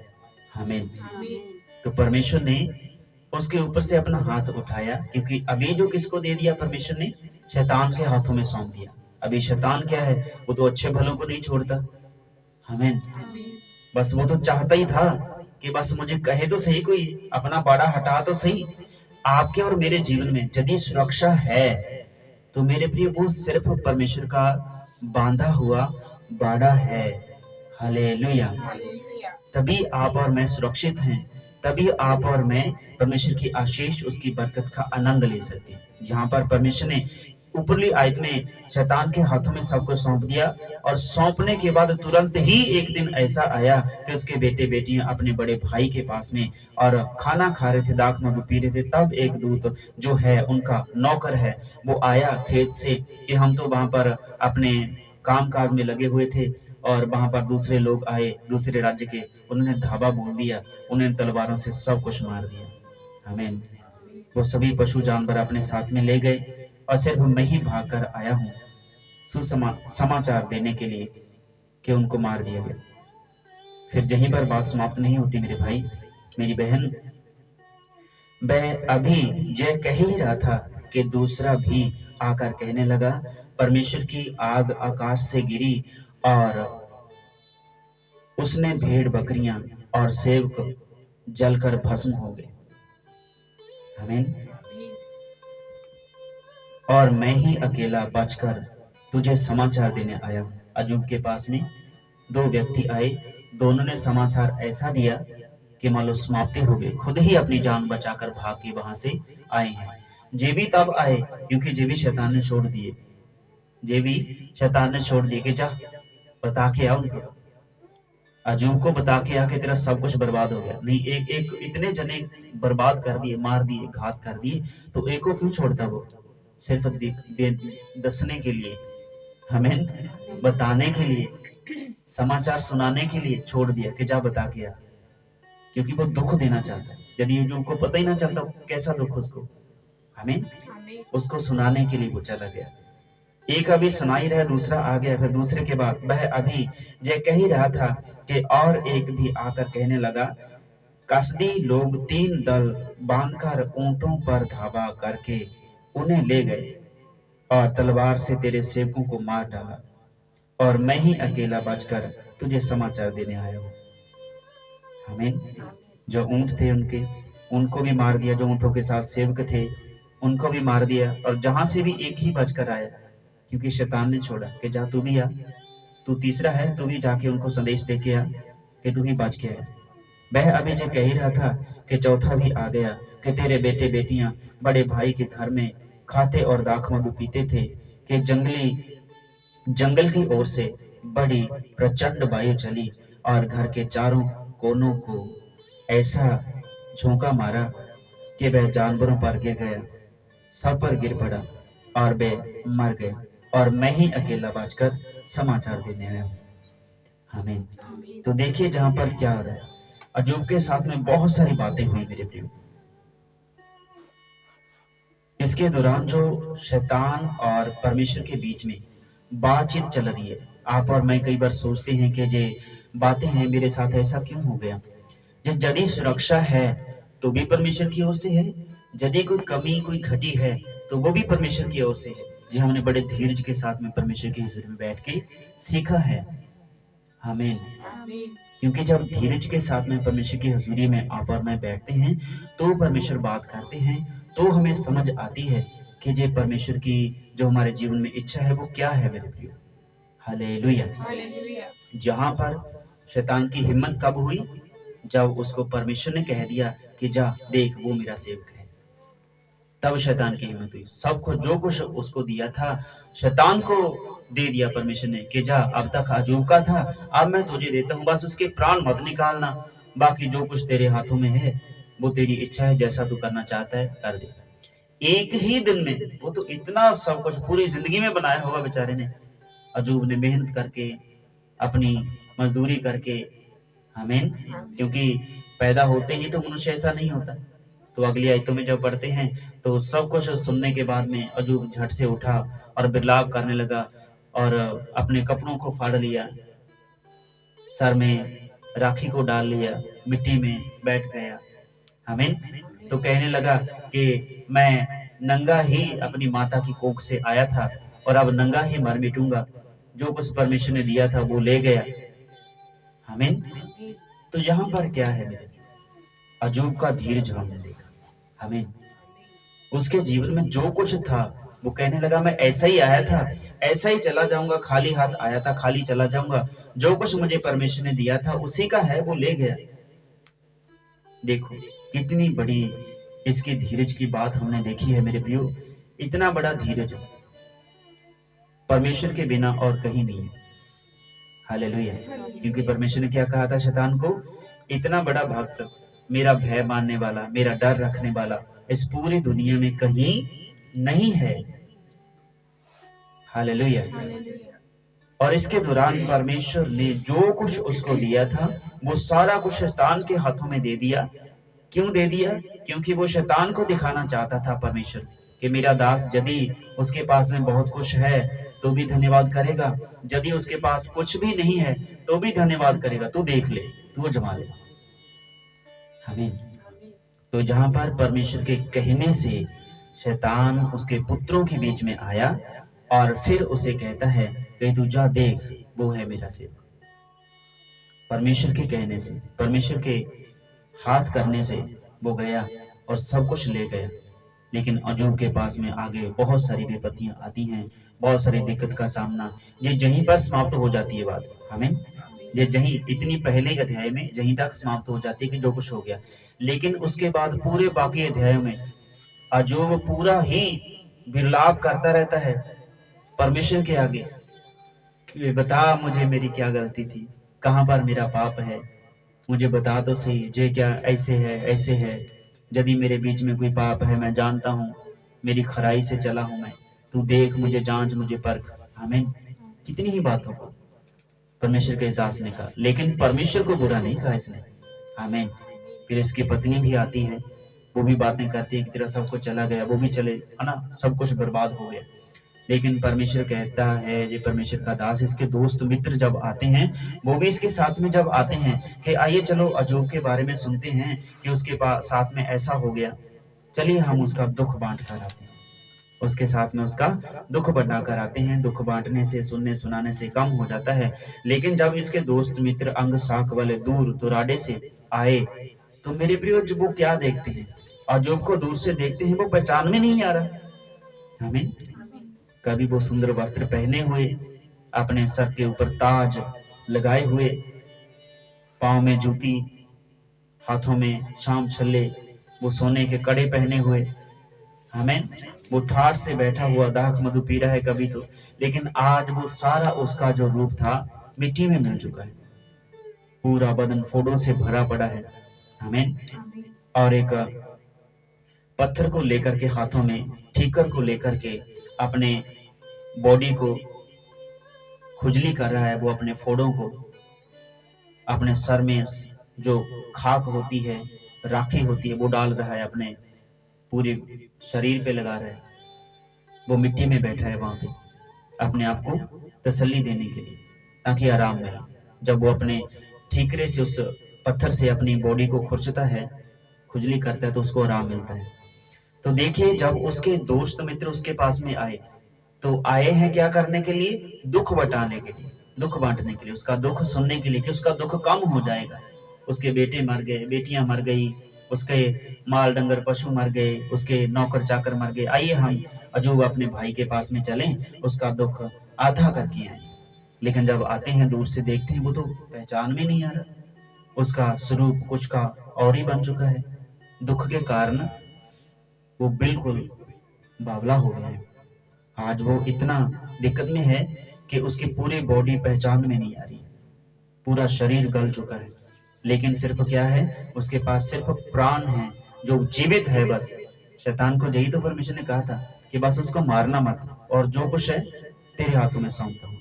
आमीन। तो परमेश्वर ने उसके ऊपर से अपना हाथ उठाया, क्योंकि अभी जो किसको दे दिया परमेश्वर ने, शैतान के हाथों में सौंप दिया। अभी शैतान क्या है, वो तो अच्छे भलों को नहीं छोड़ता। आमीन। बस वो तो चाहता ही था कि बस मुझे कहे तो सही, कोई अपना बाड़ा हटा तो सही। आपके और मेरे जीवन में यदि सुरक्षा है तो मेरे प्रिय वो सिर्फ परमेश्वर का बांधा हुआ बाड़ा है। हालेलुया। तभी आप और मैं सुरक्षित हैं, तभी आप और मैं परमेश्वर की आशीष, उसकी बरकत का आनंद ले सकते हैं। यहाँ पर परमेश्वर ने ऊपरली आयत में शैतान के हाथों में सबको सौंप दिया, और सौंपने के बाद तुरंत ही एक दिन ऐसा आया कि उसके बेटे बेटियां अपने बड़े भाई के पास में और खाना खा रहे थे, दाखमधु पी रहे थे। तब एक दूत जो है उनका नौकर है वो आया खेत से कि हम तो वहां पर अपने काम काज में लगे हुए थे और वहां पर दूसरे लोग आए दूसरे राज्य के, उन्होंने धावा बोल दिया, उन्हें तलवारों से सब कुछ मार दिया। आमीन। वो सभी पशु जानवर अपने साथ में ले गए और सिर्फ मैं ही भाग कर आया हूँ समाचार देने के लिए कि उनको मार दिया गया। फिर यहीं पर बात समाप्त नहीं होती मेरे भाई मेरी बहन। वह अभी यह कह ही रहा था कि दूसरा भी आकर कहने लगा, परमेश्वर की आग आकाश से गिरी और उसने भेड़ बकरियां और सेवक जलकर भस्म हो गए। आमीन। और मैं ही अकेला बचकर तुझे समाचार देने आया। अयूब के पास में दो व्यक्ति आए, दोनों ने समाचार ऐसा दिया कि मानो समाप्ति हो गई, खुद ही अपनी जान बचाकर भाग के वहां से आए हैं। जे भी तब आए क्योंकि जे भी शैतान ने छोड़ दिए, जे भी शैतान ने छोड़ दिए कि जा बता के आ उनको, अयूब को बता के आ कि तेरा सब कुछ बर्बाद हो गया। नहीं, एक एक इतने जने बर्बाद कर दिए, मार दिए, घात कर दिए, तो एक को क्यों छोड़ता? वो सिर्फ दसने के लिए, हमें बताने के लिए, समाचार सुनाने के लिए छोड़ दिया कि जा बता के आ, क्योंकि वो दुख देना चाहता है। यदि अयूब को पता ही ना चलता कैसा दुख उसको, हमें उसको सुनाने के लिए वो चला गया। एक अभी सुनाई रहा, दूसरा आ गया, फिर दूसरे के बाद वह अभी यह कह ही रहा था कि और एक भी आकर कहने लगा, कसदी लोग 3 दल बांधकर ऊंटों पर धावा करके उन्हें ले गए और तलवार से तेरे सेवकों को मार डाला, और मैं ही अकेला बचकर तुझे समाचार देने आया हूँ। आमीन। जो ऊंट थे उनको भी मार दिया, जो ऊंटों के साथ सेवक थे उनको भी मार दिया, और जहां से भी एक ही बचकर आया, क्योंकि शैतान ने छोड़ा कि जा तू भी आ, तू तीसरा है, तू भी जाके उनको संदेश दे के आ कि तू ही बच के आया। वह अभी जो कह ही रहा था कि चौथा भी आ गया कि तेरे बेटे बेटियां बड़े भाई के घर में खाते और दाखमधु पीते थे कि जंगल की ओर से बड़ी प्रचंड वायु चली और घर के चारों कोनों को ऐसा झोंका मारा कि वह जानवरों पर गिर गया, सब पर गिर पड़ा और वे मर गए, और मैं ही अकेला बचकर समाचार देने आया हूँ। आमीन। तो देखिए जहां पर क्या हो रहा है, अयूब के साथ में बहुत सारी बातें हुई मेरे प्रियो। इसके दौरान जो शैतान और परमेश्वर के बीच में बातचीत चल रही है, आप और मैं कई बार सोचते हैं कि ये बातें हैं मेरे साथ ऐसा क्यों हो गया। यदि सुरक्षा है तो भी परमेश्वर की ओर से है, यदि कोई कमी कोई घटी है तो वो भी परमेश्वर की ओर से है, जो हमने बड़े धीरज के साथ में परमेश्वर के हुजूर में बैठ के सीखा है। आमीन। क्योंकि जब धीरज के साथ में परमेश्वर की हजूरी में आप और मैं बैठते हैं, तो परमेश्वर बात करते हैं, तो हमें समझ आती है कि जे परमेश्वर की जो हमारे जीवन में इच्छा है वो क्या है मेरे प्रियो। हालेलुया। जहां पर शैतान की हिम्मत कब हुई, जब उसको परमेश्वर ने कह दिया कि जा देख वो मेरा सेवक है, तब शैतान की हिम्मत हुई। सब कुछ जो कुछ उसको दिया था शैतान को दे दिया परमेश्वर ने कि जा अब तक अजूब का था, अब मैं तुझे देता हूँ, बस उसके प्राण मत निकालना, बाकी जो कुछ तेरे हाथों में है वो तेरी इच्छा है, जैसा तू करना चाहता है कर दे। एक ही दिन में वो तो इतना सब कुछ पूरी जिंदगी में बनाया होगा बेचारे ने, अजूब ने मेहनत करके अपनी मजदूरी करके। आमीन। क्योंकि पैदा होते ही तो मनुष्य ऐसा नहीं होता। तो अगली आयतों में जब पढ़ते हैं तो सब कुछ सुनने के बाद में अजूब झट से उठा और बिरलाप करने लगा और अपने कपड़ों को फाड़ लिया, सर में राखी को डाल लिया, मिट्टी में बैठ गया। आमीन। तो कहने लगा कि मैं नंगा ही अपनी माता की कोख से आया था और अब नंगा ही मर मिटूंगा, जो कुछ परमेश्वर ने दिया था वो ले गया। आमीन। तो यहाँ पर क्या है मेरे, अजूब का धीरज हमने देखा। आमीन। उसके जीवन में जो कुछ था वो कहने लगा मैं ऐसा ही आया था, ऐसा ही चला जाऊंगा, खाली हाथ आया था खाली चला जाऊंगा, जो कुछ मुझे परमेश्वर ने दिया था उसी का है वो ले गया। देखो कितनी बड़ी इसकी धीरज की बात हमने देखी है मेरे प्रियो। इतना बड़ा धीरज परमेश्वर के बिना और कहीं नहीं। हालेलुया। क्योंकि परमेश्वर ने क्या कहा था शैतान को, इतना बड़ा भक्त, मेरा भय मानने वाला, मेरा डर रखने वाला इस पूरी दुनिया में कहीं नहीं है। हालेलुया। और इसके दौरान परमेश्वर ने जो कुछ उसको दिया था वो सारा कुछ शैतान के हाथों में दे दिया। क्यों दे दिया? क्योंकि वो शैतान को दिखाना चाहता था परमेश्वर कि मेरा दास यदि उसके पास में बहुत कुछ है तो भी धन्यवाद करेगा, यदि उसके पास कुछ भी नहीं है तो भी धन्यवाद करेगा, तू देख ले, तू जमा ले। आमीन। तो जहां पर परमेश्वर के कहने से शैतान उसके पुत्रों के बीच में आया और फिर उसे कहता है कि तू जा देख वो है मेरा सेवक। परमेश्वर के कहने से, परमेश्वर के हाथ करने से वो गया और सब कुछ ले गया। लेकिन अजूब के पास में आगे बहुत सारी विपत्तियां आती हैं, बहुत सारी दिक्कत का सामना, ये यहीं पर समाप्त हो जाती है बात। हमें ये यहीं इतनी पहले अध्याय में यहीं तक समाप्त हो जाती है कि जो कुछ हो गया। लेकिन उसके बाद पूरे बाकी अध्यायों में अजूब पूरा ही विलाप करता रहता है परमेश्वर के आगे, बता मुझे मेरी क्या गलती थी, कहाँ पर मेरा पाप है, मुझे बता तो सही, जे क्या ऐसे है ऐसे है, यदि मेरे बीच में कोई पाप है मैं जानता हूँ, मेरी खराई से चला हूं मैं, तू देख मुझे जांच मुझे परख। आमीन। कितनी ही बातों को परमेश्वर के इस दास ने कहा, लेकिन परमेश्वर को बुरा नहीं कहा इसने। आमीन। फिर इसकी पत्नी भी आती है, वो भी बातें करती है कि तेरा सब कुछ चला गया, वो भी चले, है ना, सब कुछ बर्बाद हो गया। लेकिन परमेश्वर कहता है, ये परमेश्वर का दास, इसके दोस्त मित्र जब आते हैं वो भी इसके साथ में जब आते हैं कि आइए चलो अजूब के बारे में सुनते हैं कि उसके साथ में ऐसा हो गया, चलिए हम उसका दुख बांट कर आते हैं, उसके साथ में उसका दुख बटा कर आते हैं। दुख बांटने से, सुनने सुनाने से कम हो जाता है। लेकिन जब इसके दोस्त मित्र अंग साख वाले दूर दुराडे से आए तो मेरे प्रियो वो क्या देखते हैं, अजूब को दूर से देखते हैं, वो पहचान में नहीं आ रहा। आमीन। कभी वो सुंदर वस्त्र पहने हुए, अपने सर के ऊपर ताज लगाए हुए, पांव में जूती, हाथों में शाम छल्ले, वो सोने के कड़े पहने हुए। आमीन। वो ठाठ से बैठा हुआ दाख मधु पी रहा है कभी तो, लेकिन आज वो सारा उसका जो रूप था मिट्टी में मिल चुका है, पूरा बदन फोड़ों से भरा पड़ा है। आमीन। और एक पत्थर को लेकर के हाथों में, ठीकर को लेकर के अपने बॉडी को खुजली कर रहा है, वो अपने फोड़ों को, अपने सर में जो खाक होती है, राखी होती है, वो डाल रहा है, अपने पूरे शरीर पे लगा रहा है। वो मिट्टी में बैठा है वहां पे अपने आप को तसल्ली देने के लिए, ताकि आराम मिले। जब वो अपने ठीकरे से उस पत्थर से अपनी बॉडी को खुरचता है, खुजली करता है, तो उसको आराम मिलता है। तो देखिए जब उसके दोस्त मित्र उसके पास में आए तो आए हैं क्या करने के लिए, दुख बटाने के लिए। दुख बांटने के लिए, उसका दुख सुनने के लिए कि उसका दुख कम हो जाएगा। उसके बेटे मर गए, बेटियां मर गई, उसके माल डंगर पशु मर गए, उसके नौकर चाकर मर गए, आइए हम अजूब अपने भाई के पास में चलें, उसका दुख आधा करके आए। लेकिन जब आते हैं दूर से देखते हैं वो तो पहचान में नहीं आ रहा, उसका स्वरूप कुछ का और ही बन चुका है। दुख के कारण वो बिल्कुल बावला हो गया है। आज वो इतना दिक्कत में है कि उसकी पूरी बॉडी पहचान में नहीं आ रही, पूरा शरीर गल चुका है, लेकिन सिर्फ क्या है, उसके पास सिर्फ प्राण है जो जीवित है। बस शैतान को यही तो परमेश्वर ने कहा था कि बस उसको मारना मत, और जो कुछ है तेरे हाथों में सौंपता हूं।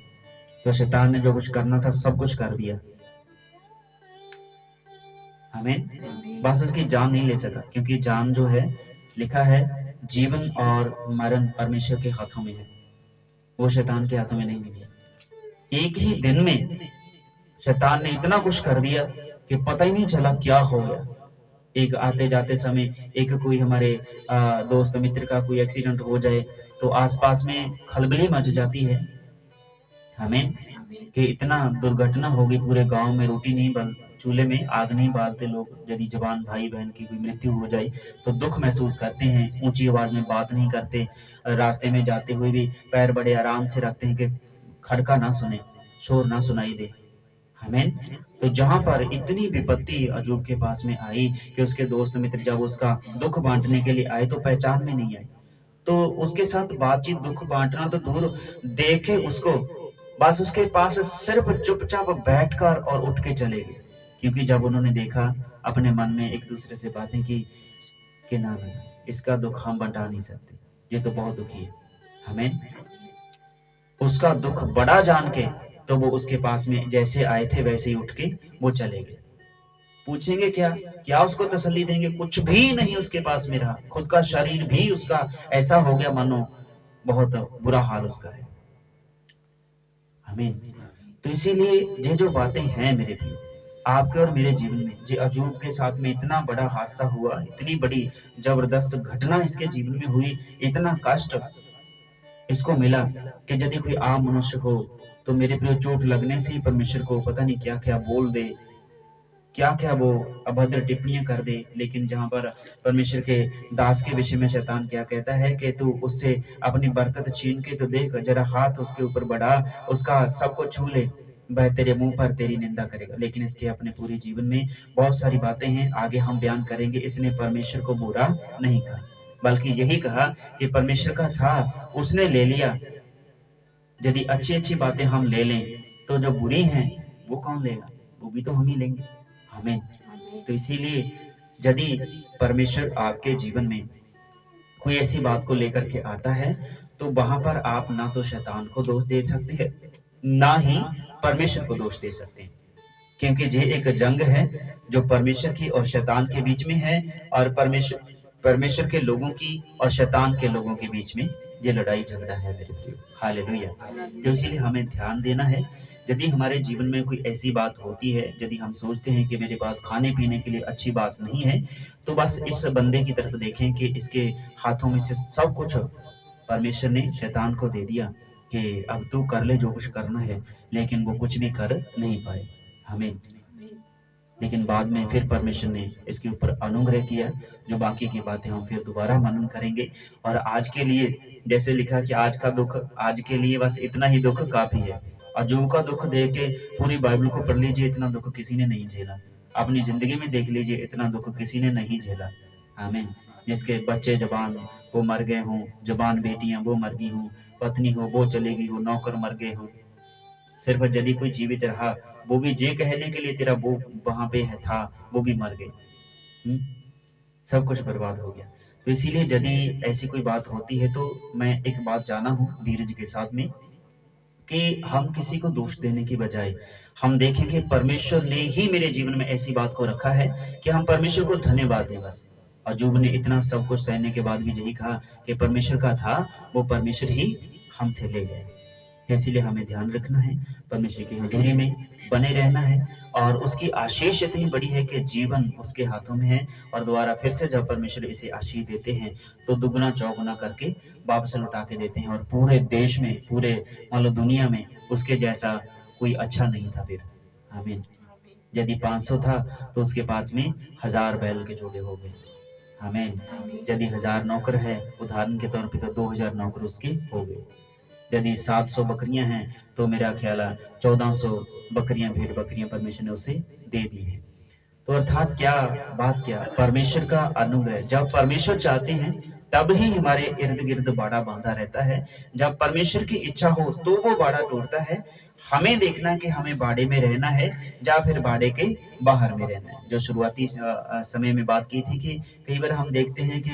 तो शैतान ने जो कुछ करना था सब कुछ कर दिया, हमें बस उसकी जान नहीं ले सका, क्योंकि जान जो है, लिखा है जीवन और मरण परमेश्वर के हाथों में है, वो शैतान के हाथों में नहीं है। एक ही दिन में शैतान ने इतना कुछ कर दिया कि पता ही नहीं चला क्या हो गया। एक आते जाते समय एक कोई हमारे दोस्त मित्र का कोई एक्सीडेंट हो जाए तो आसपास में खलबली मच जाती है, हमें कि इतना दुर्घटना होगी पूरे गांव में, रोटी नहीं बल चूल्हे में आग नहीं बालते लोग, यदि जवान भाई बहन की कोई मृत्यु हो जाए तो दुख महसूस करते हैं, ऊंची आवाज में बात नहीं करते, रास्ते में जाते हुए भी पैर बड़े आराम से रखते हैं कि खड़का ना सुने, शोर ना सुनाई दे, हमें। तो जहां पर इतनी विपत्ति अजूब के पास में आई कि उसके दोस्त मित्र जब उसका दुख बांटने के लिए आए तो पहचान में नहीं आए, तो उसके साथ बातचीत दुख बांटना तो दूर, देखे उसको बस उसके पास सिर्फ चुपचाप बैठकर और उठ के चले गए, क्योंकि जब उन्होंने देखा अपने मन में एक दूसरे से बातें की कि ना ना इसका दुख हम बंटा नहीं सकते, ये तो बहुत दुखी है, हमें। उसका दुख बड़ा जान के तो वो उसके पास में जैसे आए थे वैसे ही उठ के वो चले गए। पूछेंगे क्या, क्या उसको तसल्ली देंगे, कुछ भी नहीं उसके पास में रहा, खुद का शरीर भी उसका ऐसा हो गया मानो बहुत बुरा हाल उसका है, आमीन। तो इसीलिए ये जो बातें हैं मेरे प्रियो, आपके और मेरे जीवन में जे अजूब के साथ में इतना बड़ा हादसा हुआ, इतनी बड़ी जबरदस्त घटना इसके जीवन में हुई, इतना कष्ट इसको मिला कि यदि कोई आम मनुष्य हो तो मेरे प्रियो चोट लगने से ही परमेश्वर को पता नहीं क्या क्या बोल दे, क्या क्या वो अभद्र टिप्पणियां कर दे। लेकिन जहां पर परमेश्वर के दास के विषय में शैतान क्या कहता है कि तू उससे अपनी बरकत छीन के तो देख, जरा हाथ उसके ऊपर बढ़ा, उसका सबको छू ले, वह तेरे मुंह पर तेरी निंदा करेगा। लेकिन इसके अपने पूरे जीवन में बहुत सारी बातें हैं, आगे हम बयान करेंगे। इसने परमेश्वर को बुरा नहीं कहा, बल्कि यही कहा कि परमेश्वर का था उसने ले लिया। यदि अच्छी अच्छी बातें हम ले लें तो जो बुरी हैं वो कौन लेगा, वो भी तो हम ही लेंगे, हमें। तो इसीलिए यदि परमेश्वर आपके जीवन में कोई ऐसी बात को लेकर के आता है तो वहां पर आप ना तो शैतान को दोष दे सकते हैं, ना ही परमेश्वर को दोष दे सकते हैं, क्योंकि ये एक जंग है जो परमेश्वर की और शैतान के बीच में है, और परमेश्वर के लोगों की और शैतान के लोगों के बीच में ये लड़ाई झगड़ा है मेरे प्रियो, हालेलुया। तो इसीलिए हमें ध्यान देना है, यदि हमारे जीवन में कोई ऐसी बात होती है, यदि हम सोचते हैं कि मेरे पास खाने पीने के लिए अच्छी बात नहीं है, तो बस इस बंदे की तरफ देखें कि इसके हाथों में से सब कुछ परमेश्वर ने शैतान को दे दिया कि अब तू कर ले जो कुछ करना है, लेकिन वो कुछ भी कर नहीं पाए, हमें। लेकिन बाद में फिर परमेश्वर ने इसके ऊपर अनुग्रह किया, जो बाकी की बातें हम फिर दोबारा मनन करेंगे। और आज के लिए जैसे लिखा कि आज का दुख, आज के लिए बस इतना ही दुख काफी है। अजूब का दुख देख के पूरी बाइबल को पढ़ लीजिए, इतना दुख किसी ने नहीं झेला। अपनी जिंदगी में देख लीजिए, इतना दुख किसी ने नहीं झेला, आमीन। जिसके बच्चे जवान वो मर गए हों, जवान बेटियां वो मर गई हों, पत्नी हो वो चली गई हो, नौकर मर गए हों, सिर्फ यदि कोई जीवित रहा वो भी ये कहने के लिए तेरा वो वहां पे है था, वो भी मर गए, सब कुछ बर्बाद हो गया। तो इसीलिए यदि ऐसी कोई बात होती है तो मैं एक बात जाना हूं धीरज के साथ में, कि हम किसी को दोष देने की बजाय हम देखें कि परमेश्वर ने ही मेरे जीवन में ऐसी बात को रखा है कि हम परमेश्वर को धन्यवाद दें बस। अजूब ने इतना सब कुछ सहने के बाद भी यही कहा कि परमेश्वर का था वो परमेश्वर ही हमसे ले गए। इसीलिए हमें ध्यान रखना है, परमेश्वर की हजूरी में बने रहना है, और उसकी आशीष इतनी बड़ी है कि जीवन उसके हाथों में है, और दोबारा फिर से जब परमेश्वर इसे आशीष देते हैं तो दुगना चौगुना करके वापस लौटा के देते हैं, और पूरे देश में, पूरे मान लो दुनिया में उसके जैसा कोई अच्छा नहीं था फिर। आमीन। यदि 500 था तो उसके पास में 1000 बैल के जोड़े हो गए। आमीन। यदि 1000 नौकर है उदाहरण के तौर पे तो 2000 नौकर उसके हो गए। यदि 700 बकरियां हैं तो मेरा ख्याल है 1400 बकरियां भेड़ बकरियां परमेश्वर ने उसे दे दी है। तो अर्थात क्या बात, क्या परमेश्वर का अनुग्रह, जब परमेश्वर चाहते हैं तब ही हमारे इर्द गिर्द बाड़ा बांधा रहता है। जब परमेश्वर की इच्छा हो तो वो बाड़ा टूटता है। हमें देखना है कि हमें बाड़े में रहना है या फिर बाड़े के बाहर में रहना है। जो शुरुआती समय में बात की थी कि कई बार हम देखते हैं कि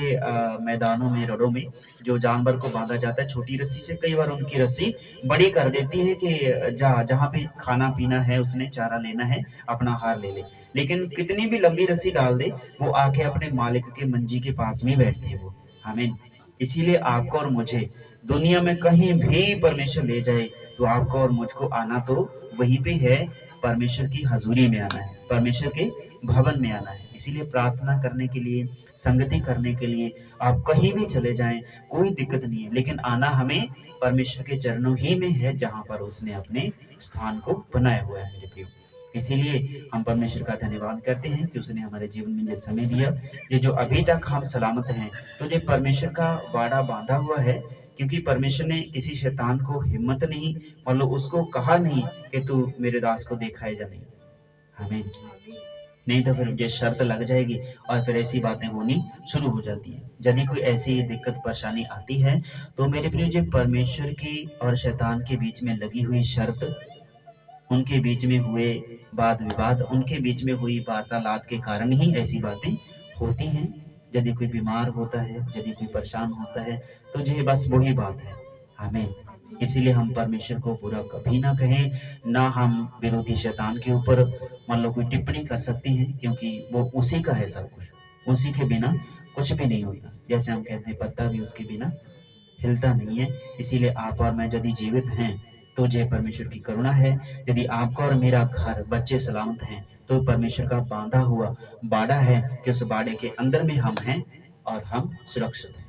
मैदानों में, रड़ों में जो जानवर को बांधा जाता है छोटी रस्सी से, कई बार उनकी रस्सी बड़ी कर देती है कि जहाँ पे खाना पीना है, उसने चारा लेना है, अपना आहार ले ले। लेकिन कितनी भी लंबी रस्सी डाल दे वो आके अपने मालिक के मंजी के पास में बैठते हैं वो। आमीन। इसीलिए आपको और मुझे दुनिया में कहीं भी परमेश्वर ले जाए तो आपको और मुझको आना तो वहीं पे है, परमेश्वर की हजूरी में आना है, परमेश्वर के भवन में आना है। इसीलिए प्रार्थना करने के लिए, संगति करने के लिए आप कहीं भी चले जाएं, कोई दिक्कत नहीं है, लेकिन आना हमें परमेश्वर के चरणों ही में है जहां पर उसने अपने स्थान को बनाया हुआ है मेरे प्रियो। इसीलिए हम परमेश्वर का धन्यवाद करते हैं कि उसने हमारे जीवन में ये समय दिया, ये जो अभी तक हम सलामत हैं, तो ये परमेश्वर का वाड़ा बांधा हुआ है। क्योंकि परमेश्वर ने किसी शैतान को हिम्मत नहीं, मतलब उसको कहा नहीं कि तू मेरे दास को देखा है या नहीं। हमें नहीं तो फिर ये शर्त लग जाएगी और फिर ऐसी बातें होनी शुरू हो जाती हैं। यदि कोई ऐसी दिक्कत परेशानी आती है तो मेरे प्रिय जी, परमेश्वर की और शैतान के बीच में लगी हुई शर्त, उनके बीच में हुए वाद विवाद, उनके बीच में हुई वार्तालाप के कारण ही ऐसी बातें होती हैं। यदि कोई बीमार होता है, यदि कोई परेशान होता है तो ये बस वही बात है। आमीन। इसीलिए हम परमेश्वर को बुरा कभी ना कहें, ना हम विरोधी शैतान के ऊपर मान लो कोई टिप्पणी कर सकते हैं, क्योंकि वो उसी का है सब कुछ, उसी के बिना कुछ भी नहीं होता। जैसे हम कहते हैं पत्ता भी उसके बिना हिलता नहीं है। इसीलिए आप और मैं यदि जीवित हैं तो जय परमेश्वर की करुणा है। यदि आपका और मेरा घर, बच्चे सलामत हैं तो परमेश्वर का बांधा हुआ बाड़ा है कि उस बाड़े के अंदर में हम हैं और हम सुरक्षित हैं।